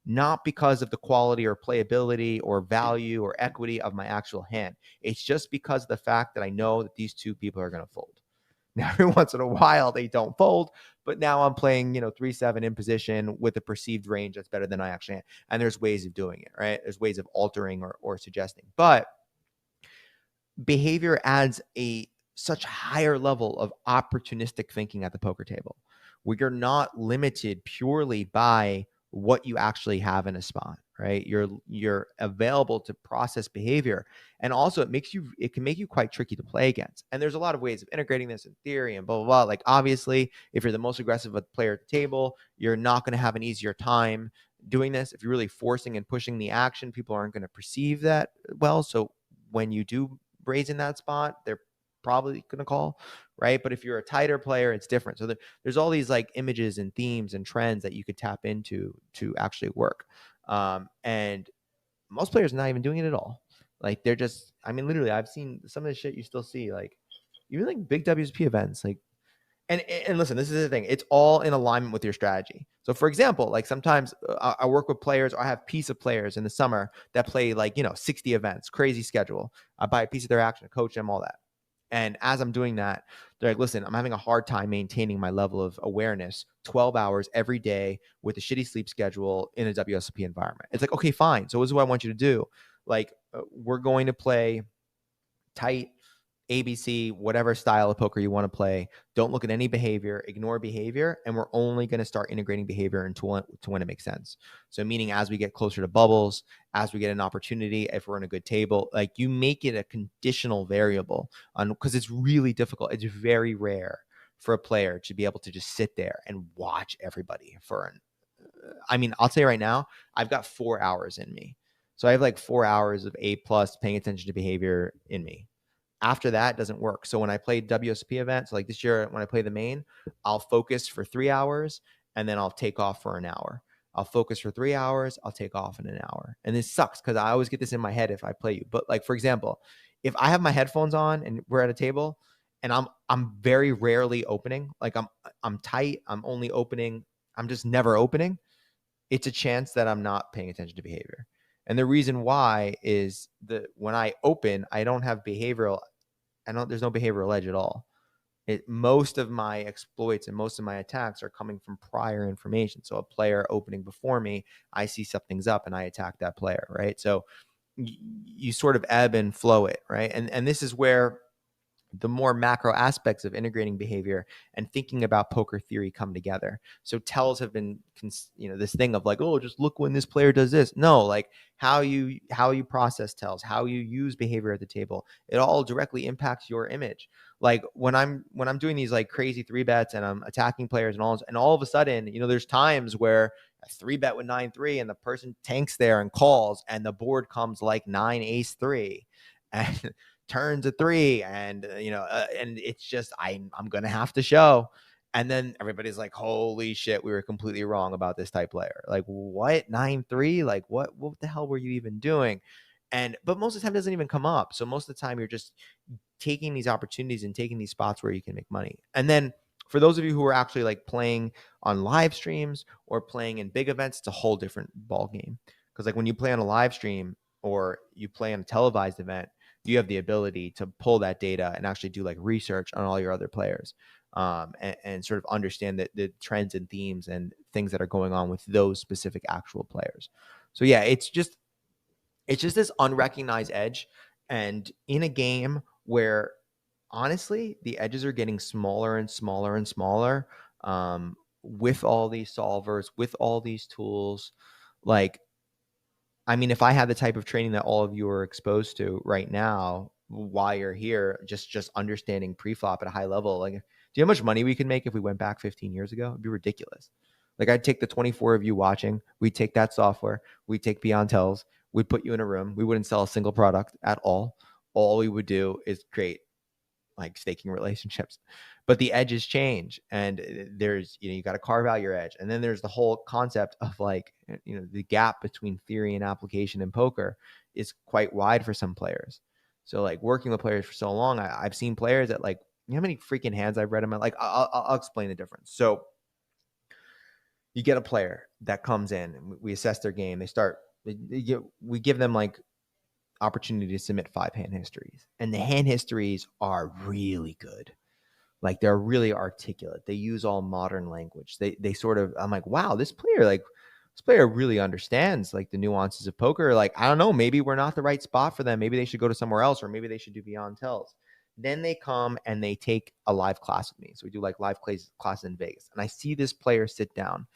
not because of the quality or playability or value or equity of my actual hand. It's just because of the fact that I know that these two people are going to fold. Now, every once in a while, they don't fold, but now I'm playing, 3-7 in position with a perceived range that's better than I actually am. And there's ways of doing it, right? There's ways of altering or suggesting. But behavior adds a such higher level of opportunistic thinking at the poker table, where you're not limited purely by what you actually have in a spot, right? You're available to process behavior, and also it can make you quite tricky to play against. And there's a lot of ways of integrating this in theory and blah blah blah. Like, obviously, if you're the most aggressive player at the table, you're not going to have an easier time doing this. If you're really forcing and pushing the action, people aren't going to perceive that well. So when you do raise in that spot, they're probably going to call, right? But if you're a tighter player, it's different. So there's all these like images and themes and trends that you could tap into to actually work. And most players are not even doing it at all. Like, they're just, I mean, literally, I've seen some of the shit you still see, like even like big WSP events, like, and listen, this is the thing. It's all in alignment with your strategy. So, for example, like sometimes I work with players, or I have piece of players in the summer that play like, 60 events, crazy schedule. I buy a piece of their action, coach them, all that. And as I'm doing that, they're like, listen, I'm having a hard time maintaining my level of awareness 12 hours every day with a shitty sleep schedule in a WSOP environment. It's like, okay, fine. So this is what I want you to do. Like, we're going to play tight, ABC, whatever style of poker you want to play. Don't look at any behavior, ignore behavior, and we're only going to start integrating behavior into when it makes sense. So meaning, as we get closer to bubbles, as we get an opportunity, if we're in a good table, like, you make it a conditional variable on, because it's really difficult. It's very rare for a player to be able to just sit there and watch everybody I mean, I'll tell you right now, I've got 4 hours in me. So I have like 4 hours of A+ paying attention to behavior in me. After that, it doesn't work. So when I play WSP events, like this year, when I play the main, I'll focus for 3 hours and then I'll take off for an hour. I'll focus for 3 hours. I'll take off in an hour. And this sucks because I always get this in my head if I play you. But like, for example, if I have my headphones on and we're at a table and I'm very rarely opening, like I'm tight, I'm only opening, I'm just never opening, it's a chance that I'm not paying attention to behavior. And the reason why is that when I open, I don't have behavioral, there's no behavioral edge at all. Most of my exploits and most of my attacks are coming from prior information. So a player opening before me, I see something's up and I attack that player, right? So you sort of ebb and flow it, right? And this is where the more macro aspects of integrating behavior and thinking about poker theory come together. So tells have been, this thing of like, oh, just look when this player does this. No, like how you process tells, how you use behavior at the table, it all directly impacts your image. Like when I'm doing these like crazy 3-bets and I'm attacking players and all of a sudden, there's times where a 3-bet with 9-3 and the person tanks there and calls and the board comes like 9-ace-3 and turns a 3 and and it's just I'm gonna have to show. And then everybody's like, holy shit, we were completely wrong about this type player. Like, what? 9-3? Like, what the hell were you even doing? But most of the time it doesn't even come up. So most of the time you're just taking these opportunities and taking these spots where you can make money. And then for those of you who are actually like playing on live streams or playing in big events, it's a whole different ball game. Because like when you play on a live stream or you play on a televised event, you have the ability to pull that data and actually do like research on all your other players, and sort of understand the trends and themes and things that are going on with those specific actual players. So yeah, it's just this unrecognized edge. And in a game where honestly the edges are getting smaller and smaller and smaller, with all these solvers, with all these tools, like, I mean, if I had the type of training that all of you are exposed to right now while you're here, just understanding pre-flop at a high level, like, do you know how much money we could make if we went back 15 years ago? It'd be ridiculous. Like, I'd take the 24 of you watching, we'd take that software, we'd take Beyond Tells, we'd put you in a room, we wouldn't sell a single product at all. All we would do is create like staking relationships. But the edges change, and there's, you got to carve out your edge. And then there's the whole concept of like, the gap between theory and application in poker is quite wide for some players. So like working with players for so long, I've seen players that like, you know how many freaking hands I've read in my, like, I'll explain the difference. So you get a player that comes in, and we assess their game. We give them like opportunity to submit 5 hand histories, and the hand histories are really good. Like they're really articulate. They use all modern language. They sort of, I'm like, wow, this player really understands like the nuances of poker. Like, I don't know, maybe we're not the right spot for them. Maybe they should go to somewhere else, or maybe they should do beyond tells. Then they come and they take a live class with me. So we do like live classes in Vegas. And I see this player sit down,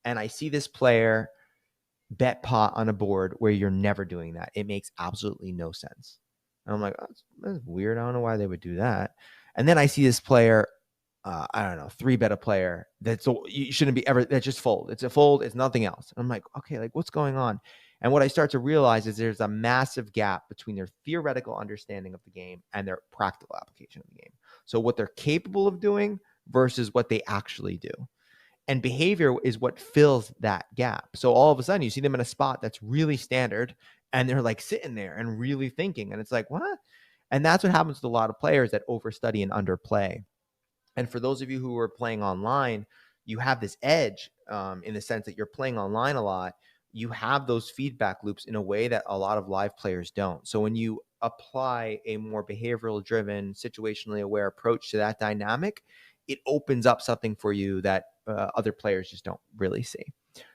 and I see this player bet pot on a board where you're never doing that. It makes absolutely no sense. And I'm like, oh, that's weird. I don't know why they would do that. And then I see this player, I don't know, three bet a player you shouldn't be ever, that just fold. It's a fold. It's nothing else. And I'm like, okay, like what's going on? And what I start to realize is there's a massive gap between their theoretical understanding of the game and their practical application of the game. So what they're capable of doing versus what they actually do. And behavior is what fills that gap. So all of a sudden you see them in a spot that's really standard, and they're like sitting there and really thinking. And it's like, what? And that's what happens with a lot of players that overstudy and underplay. And for those of you who are playing online, you have this edge in the sense that you're playing online a lot. You have those feedback loops in a way that a lot of live players don't. So when you apply a more behavioral driven, situationally aware approach to that dynamic, it opens up something for you that other players just don't really see.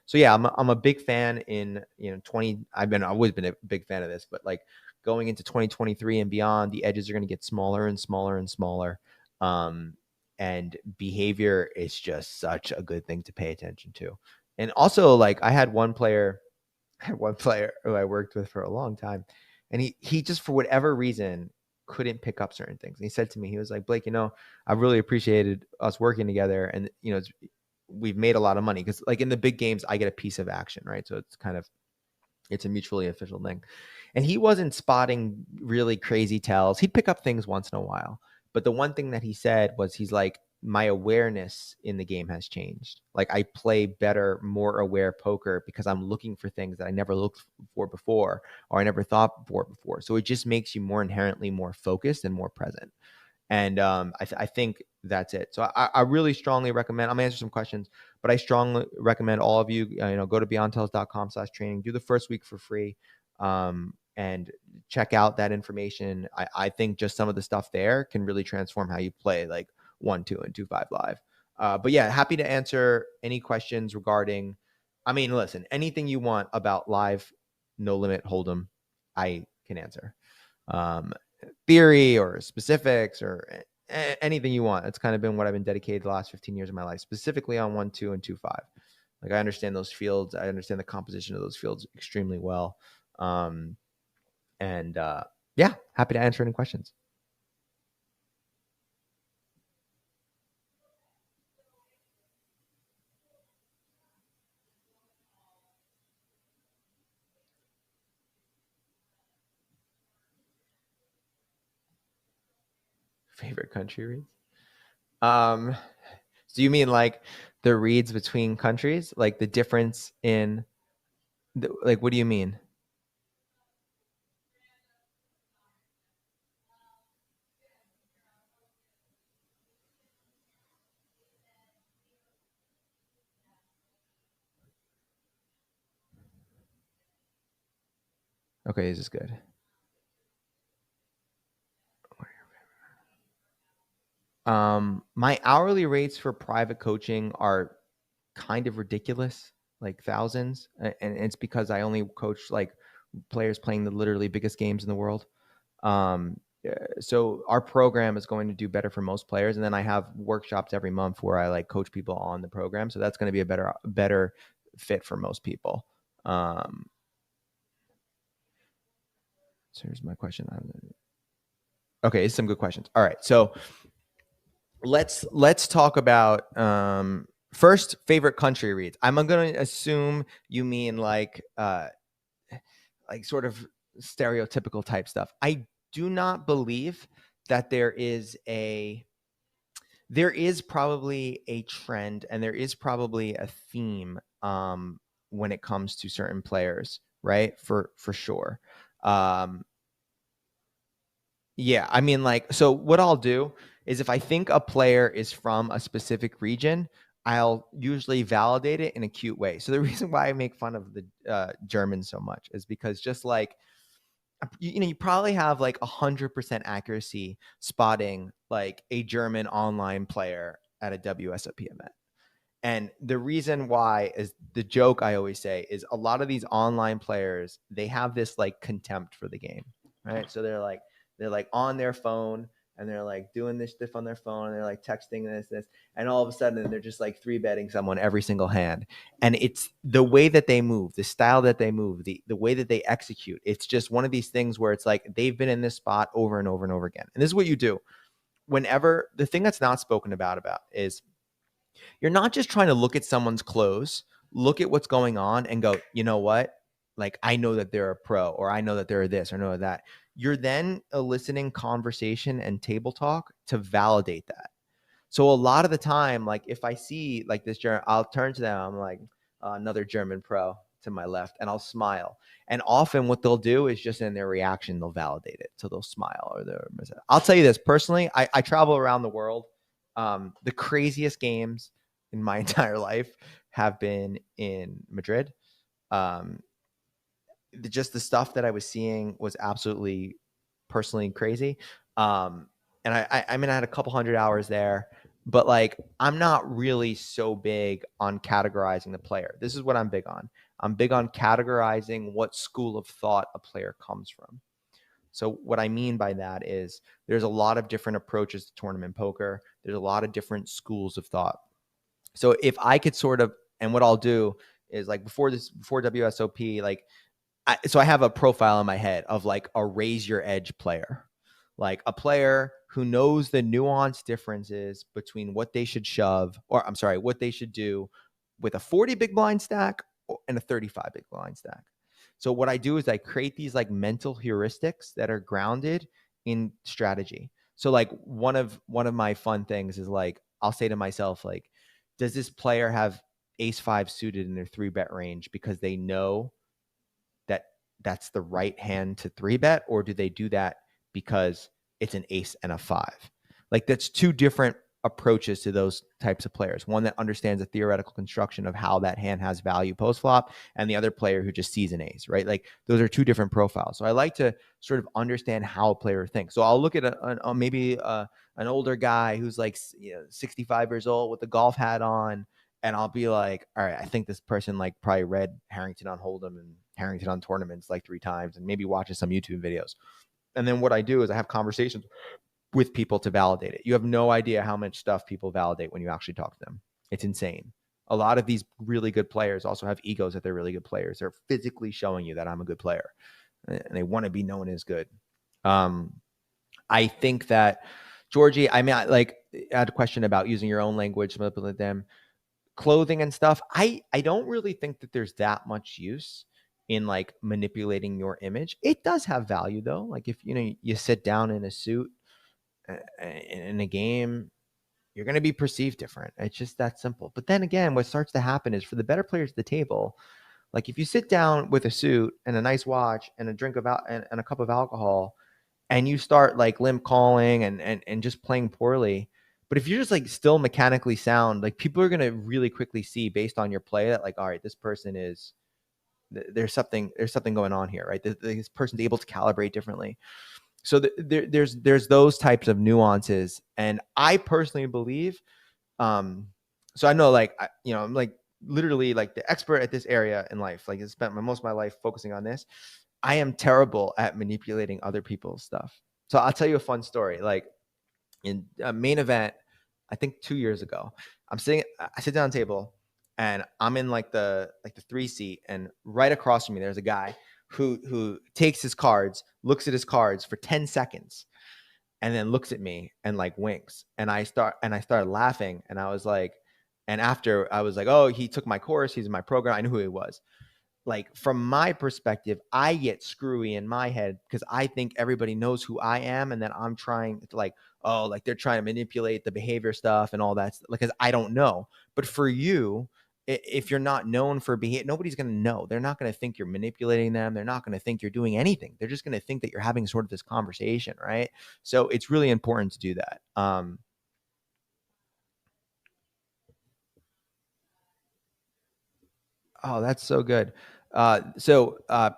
So yeah, I'm a big fan in 20. I've always been a big fan of this, but like going into 2023 and beyond, the edges are going to get smaller and smaller and smaller. And behavior is just such a good thing to pay attention to. And also, like I had one player who I worked with for a long time, and he just for whatever reason couldn't pick up certain things. And he said to me, he was like, Blake, I really appreciated us working together, and we've made a lot of money because like in the big games, I get a piece of action, right? So it's a mutually official thing. And he wasn't spotting really crazy tells. He'd pick up things once in a while. But the one thing that he said was he's like, my awareness in the game has changed. Like I play better, more aware poker because I'm looking for things that I never looked for before, or I never thought for before. So it just makes you more inherently more focused and more present. And I think that's it. So I really strongly recommend, I'm gonna answer some questions, but I strongly recommend all of you, go to beyondtells.com/training, do the first week for free, and check out that information. I think just some of the stuff there can really transform how you play like 1, 2, and 2, 5 live. But yeah, happy to answer any questions regarding, listen, anything you want about live, no limit, hold'em, I can answer. Theory or specifics or anything you want. It's kind of been what I've been dedicated the last 15 years of my life, specifically on 1, 2, and 2, 5. Like I understand those fields. I understand the composition of those fields extremely well. Yeah, happy to answer any questions. Favorite country reads? So you mean like the reads between countries, like the difference in like, what do you mean? Okay, this is good. My hourly rates for private coaching are kind of ridiculous, like thousands. And it's because I only coach like players playing the literally biggest games in the world. So our program is going to do better for most players. And then I have workshops every month where I like coach people on the program. So that's going to be a better fit for most people. So here's my question. Okay, some good questions. All right. So let's talk about first favorite country reads. I'm going to assume you mean like sort of stereotypical type stuff. I do not believe that there is probably a trend and there is probably a theme when it comes to certain players, right? For sure. Yeah, so what I'll do is if I think a player is from a specific region, I'll usually validate it in a cute way. So the reason why I make fun of the Germans so much is because just like you probably have like 100% accuracy spotting like a German online player at a WSOP event. And the reason why is the joke I always say is a lot of these online players, they have this like contempt for the game, right? So they're like on their phone and they're like doing this stuff on their phone and they're like texting this, and all of a sudden they're just like three betting someone every single hand. And it's the way that they move, the style that they move, the way that they execute. It's just one of these things where it's like they've been in this spot over and over and over again. And this is what you do. Whenever the thing that's not spoken about is you're not just trying to look at someone's clothes, look at what's going on and go, you know what? Like, I know that they're a pro, or I know that they're this, or know that. You're then eliciting conversation and table talk to validate that. So a lot of the time, like if I see like this German, I'll turn to them. I'm like, another German pro to my left, and I'll smile. And often what they'll do is just in their reaction, they'll validate it. So they'll smile or they'll. I'll tell you this personally. I travel around the world. The craziest games in my entire life have been in Madrid. Um, just the stuff that I was seeing was absolutely personally crazy. And I mean, I had a couple hundred hours there, but like, I'm not really so big on categorizing the player. This is what I'm big on. I'm big on categorizing what school of thought a player comes from. So what I mean by that is there's a lot of different approaches to tournament poker. There's a lot of different schools of thought. So if I could sort of, and what I'll do is like before WSOP, like so I have a profile in my head of like a raise your edge player, like a player who knows the nuanced differences between what they should shove, or I'm sorry, what they should do with a 40 big blind stack and a 35 big blind stack. So what I do is I create these like mental heuristics that are grounded in strategy. So like one of my fun things is like I'll say to myself like, does this player have ace five suited in their three bet range because they know that that's the right hand to three bet, or do they do that because it's an ace and a five? Like that's two different approaches to those types of players. One that understands the theoretical construction of how that hand has value post flop, and the other player who just sees an ace, right? Like those are two different profiles. So I like to sort of understand how a player thinks. So I'll look at maybe an older guy who's like 65 years old with a golf hat on, and I'll be like, all right, I think this person like probably read Harrington on Hold'em and Harrington on Tournaments like 3 times and maybe watches some YouTube videos. And then what I do is I have conversations with people to validate it. You have no idea how much stuff people validate when you actually talk to them. It's insane. A lot of these really good players also have egos that they're really good players. They're physically showing you that I'm a good player and they want to be known as good. I think that Georgie, I mean, I had a question about using your own language, manipulate them, clothing and stuff. I don't really think that there's that much use in like manipulating your image. It does have value though. Like if you sit down in a suit in a game, you're going to be perceived different. It's just that simple. But then again, what starts to happen is for the better players at the table, like if you sit down with a suit and a nice watch and a drink of and a cup of alcohol, and you start like limp calling and just playing poorly. But if you're just like still mechanically sound, like people are gonna really quickly see based on your play that like, all right, this person is there's something going on here, right? This person's able to calibrate differently. So there's those types of nuances, and I personally believe. So I know like I'm like literally like the expert at this area in life. Like I spent most of my life focusing on this. I am terrible at manipulating other people's stuff. So I'll tell you a fun story. Like in a main event, I think 2 years ago, I sit down at the table and I'm in like the three seat, and right across from me, there's a guy who takes his cards, looks at his cards for 10 seconds, and then looks at me and like winks. And I started laughing, and I was like, and after I was like, oh, he took my course, he's in my program. I knew who he was. Like from my perspective, I get screwy in my head because I think everybody knows who I am, and then I'm trying to like, oh, like they're trying to manipulate the behavior stuff and all that, because I don't know. But for you, if you're not known for behavior, nobody's going to know. They're not going to think you're manipulating them. They're not going to think you're doing anything. They're just going to think that you're having sort of this conversation, right? So it's really important to do that. Oh, that's so good.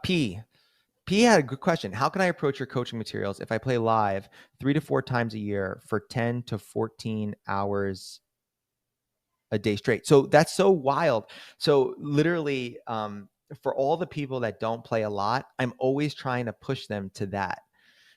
P, P had a good question. How can I approach your coaching materials if I play live 3 to 4 times a year for 10 to 14 hours a day straight? So that's so wild. So literally, for all the people that don't play a lot, I'm always trying to push them to that.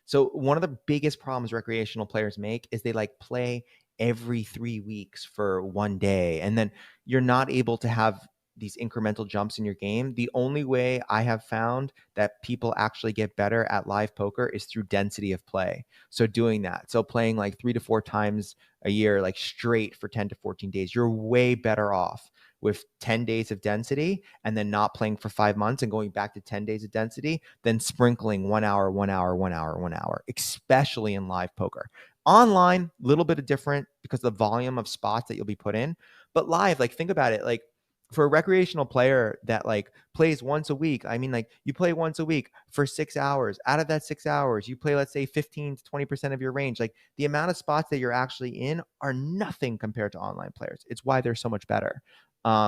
So one of the biggest problems recreational players make is they like play every 3 weeks for one day, and then you're not able to have these incremental jumps in your game. The only way I have found that people actually get better at live poker is through density of play. So doing that, so playing like 3 to 4 times a year, like straight for 10 to 14 days, you're way better off with 10 days of density and then not playing for 5 months and going back to 10 days of density than sprinkling 1 hour, 1 hour, 1 hour, 1 hour, especially in live poker. Online, a little bit of different because of the volume of spots that you'll be put in. But live, like think about it, like for a recreational player that like plays once a week, I mean, like you play once a week for 6 hours. Out of that 6 hours, you play, let's say 15 to 20% of your range. Like the amount of spots that you're actually in are nothing compared to online players. It's why they're so much better.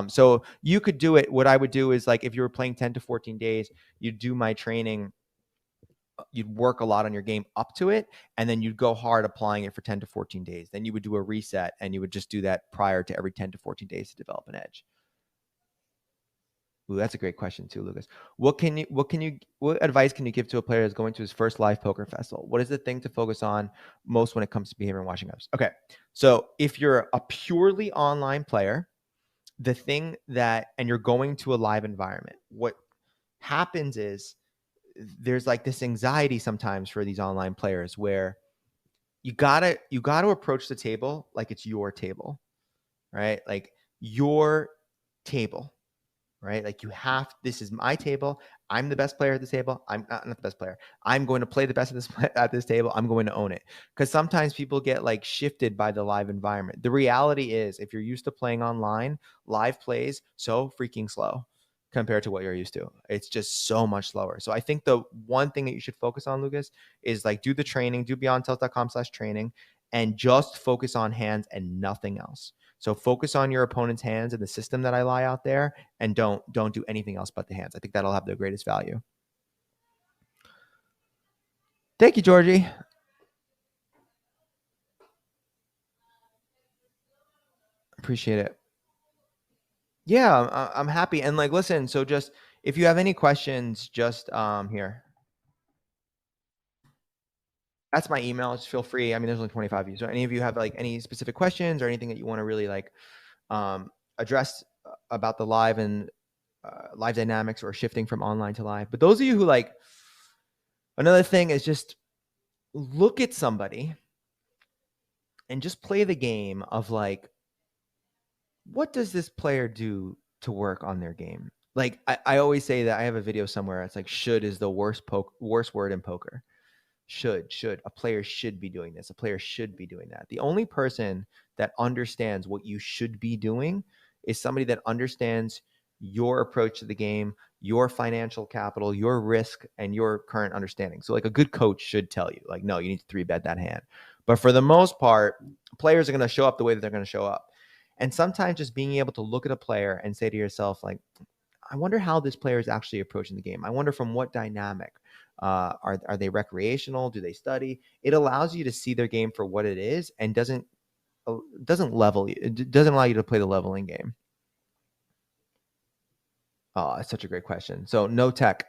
So you could do it. What I would do is like if you were playing 10 to 14 days, you'd do my training, you'd work a lot on your game up to it, and then you'd go hard applying it for 10 to 14 days. Then you would do a reset and you would just do that prior to every 10 to 14 days to develop an edge. Ooh, that's a great question too, Lucas. What advice can you give to a player that's going to his first live poker festival? What is the thing to focus on most when it comes to behavior and watching ups? Okay. So if you're a purely online player, the thing that, and you're going to a live environment, what happens is there's like this anxiety sometimes for these online players where you gotta approach the table like it's your table, right? Like your table, right? Like this is my table. I'm the best player at this table. I'm not the best player. I'm going to play the best at this table. I'm going to own it. Because sometimes people get like shifted by the live environment. The reality is, if you're used to playing online, live plays so freaking slow compared to what you're used to. It's just so much slower. So I think the one thing that you should focus on, Lucas, is like do the training, do beyondself.com/training, and just focus on hands and nothing else. So focus on your opponent's hands and the system that I lie out there, and don't do anything else but the hands. I think that'll have the greatest value. Thank you, Georgie. Appreciate it. Yeah, I'm happy. And like, listen, so just if you have any questions, just here. That's my email. Just feel free. I mean, there's only 25 of you. So any of you have like any specific questions or anything that you want to really like address about the live and live dynamics or shifting from online to live. But those of you who like, another thing is just look at somebody and just play the game of like, what does this player do to work on their game? Like I always say that I have a video somewhere. It's like should is the worst word in poker. Should a player should be doing this? A player should be doing that. The only person that understands what you should be doing is somebody that understands your approach to the game, your financial capital, your risk, and your current understanding. So like a good coach should tell you, like, no, you need to 3-bet that hand. But for the most part, players are going to show up the way that they're going to show up. And sometimes just being able to look at a player and say to yourself, like, I wonder how this player is actually approaching the game. I wonder from what dynamic. Are they recreational? Do they study? It allows you to see their game for what it is and doesn't level you. It doesn't allow you to play the leveling game. Oh, it's such a great question. So no tech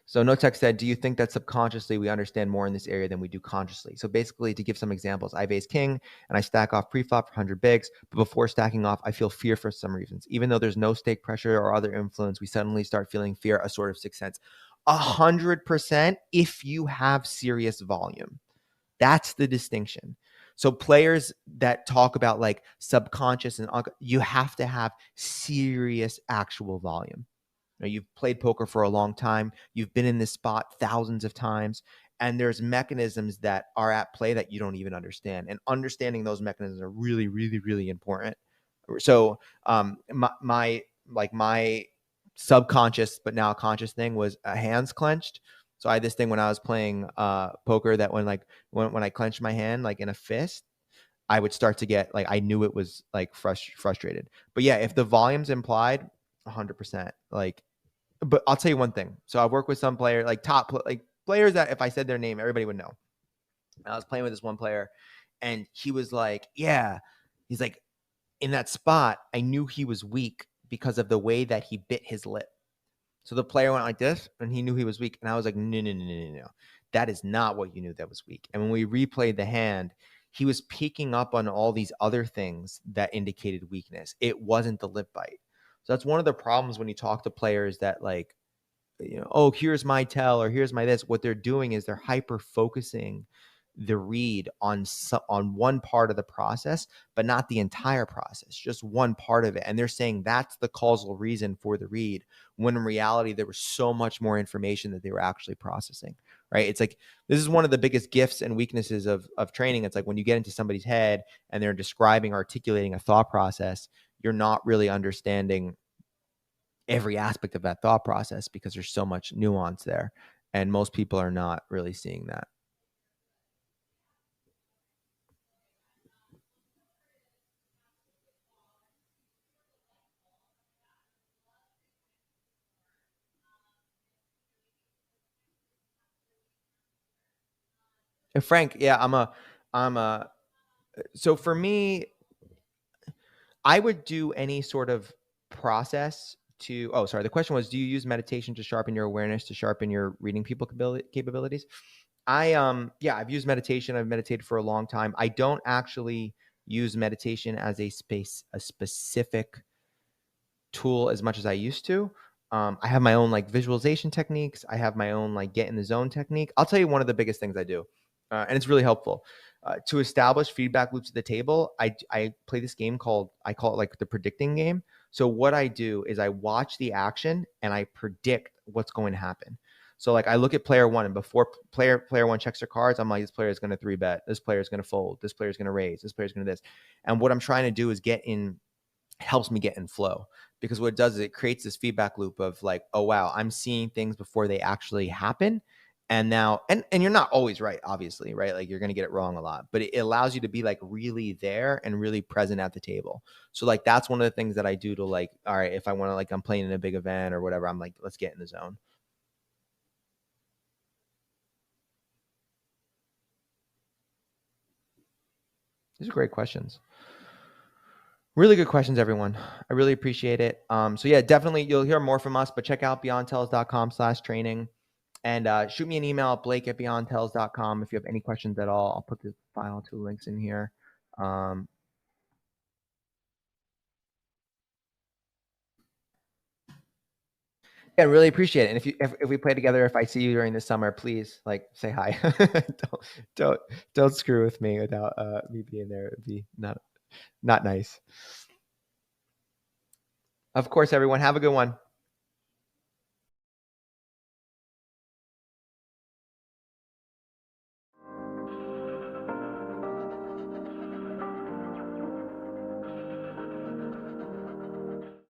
said, do you think that subconsciously we understand more in this area than we do consciously? So basically, to give some examples, I have ace king and I stack off pre-flop for 100 bigs, but before stacking off, I feel fear for some reasons. Even though there's no stake pressure or other influence, we suddenly start feeling fear, a sort of sixth sense. 100% if you have serious volume. That's the distinction. So players that talk about like subconscious and you have to have serious actual volume. You've played poker for a long time. You've been in this spot thousands of times, and there's mechanisms that are at play that you don't even understand. And understanding those mechanisms are really, really, really important. So my subconscious but now conscious thing was hands clenched. So I had this thing when I was playing poker that when I clenched my hand like in a fist, I would start to get like I knew it was like frustrated. But yeah, if the volume's implied, 100%. Like But I'll tell you one thing. So I've worked with some players, like like players that if I said their name, everybody would know. And I was playing with this one player, and he was like, "Yeah," he's like, "In that spot, I knew he was weak because of the way that he bit his lip." So the player went like this, and he knew he was weak. And I was like, "No, no, no, no, no, no. That is not what you knew that was weak." And when we replayed the hand, he was picking up on all these other things that indicated weakness. It wasn't the lip bite. So that's one of the problems when you talk to players that like, oh, here's my tell or here's my this. What they're doing is they're hyper focusing the read on one part of the process, but not the entire process, just one part of it. And they're saying that's the causal reason for the read, when in reality there was so much more information that they were actually processing. Right? It's like this is one of the biggest gifts and weaknesses of training. It's like when you get into somebody's head and they're describing, articulating a thought process, you're not really understanding every aspect of that thought process because there's so much nuance there. And most people are not really seeing that. And Frank, yeah, I'm a, so for me, I would do any sort of process to, oh, sorry. The question was, do you use meditation to sharpen your awareness, to sharpen your reading people capabilities? Yeah, I've used meditation. I've meditated for a long time. I don't actually use meditation as a specific tool as much as I used to. I have my own like visualization techniques. I have my own like get in the zone technique. I'll tell you one of the biggest things I do, and it's really helpful to establish feedback loops at the table. I play this game called, I call it like the predicting game. So what I do is I watch the action and I predict what's going to happen. So like I look at player one, and before player one checks their cards, I'm like, this player is going to three bet, this player is going to fold, this player is going to raise, this player is going to this. And what I'm trying to do is helps me get in flow, because what it does is it creates this feedback loop of like, oh wow, I'm seeing things before they actually happen. And now, and you're not always right, obviously, right? Like you're going to get it wrong a lot, but it allows you to be like really there and really present at the table. So like that's one of the things that I do to like, all right, if I want to, like I'm playing in a big event or whatever, I'm like, let's get in the zone. These are great questions. Really good questions, everyone. I really appreciate it. So yeah, definitely you'll hear more from us, but check out beyondtells.com/training. And shoot me an email at blake@beyondtells.com if you have any questions at all. I'll put the file two links in here. Um, yeah, really appreciate it. And if we play together, if I see you during the summer, please like say hi. don't don't screw with me without me being there. It'd be not nice. Of course, everyone. Have a good one.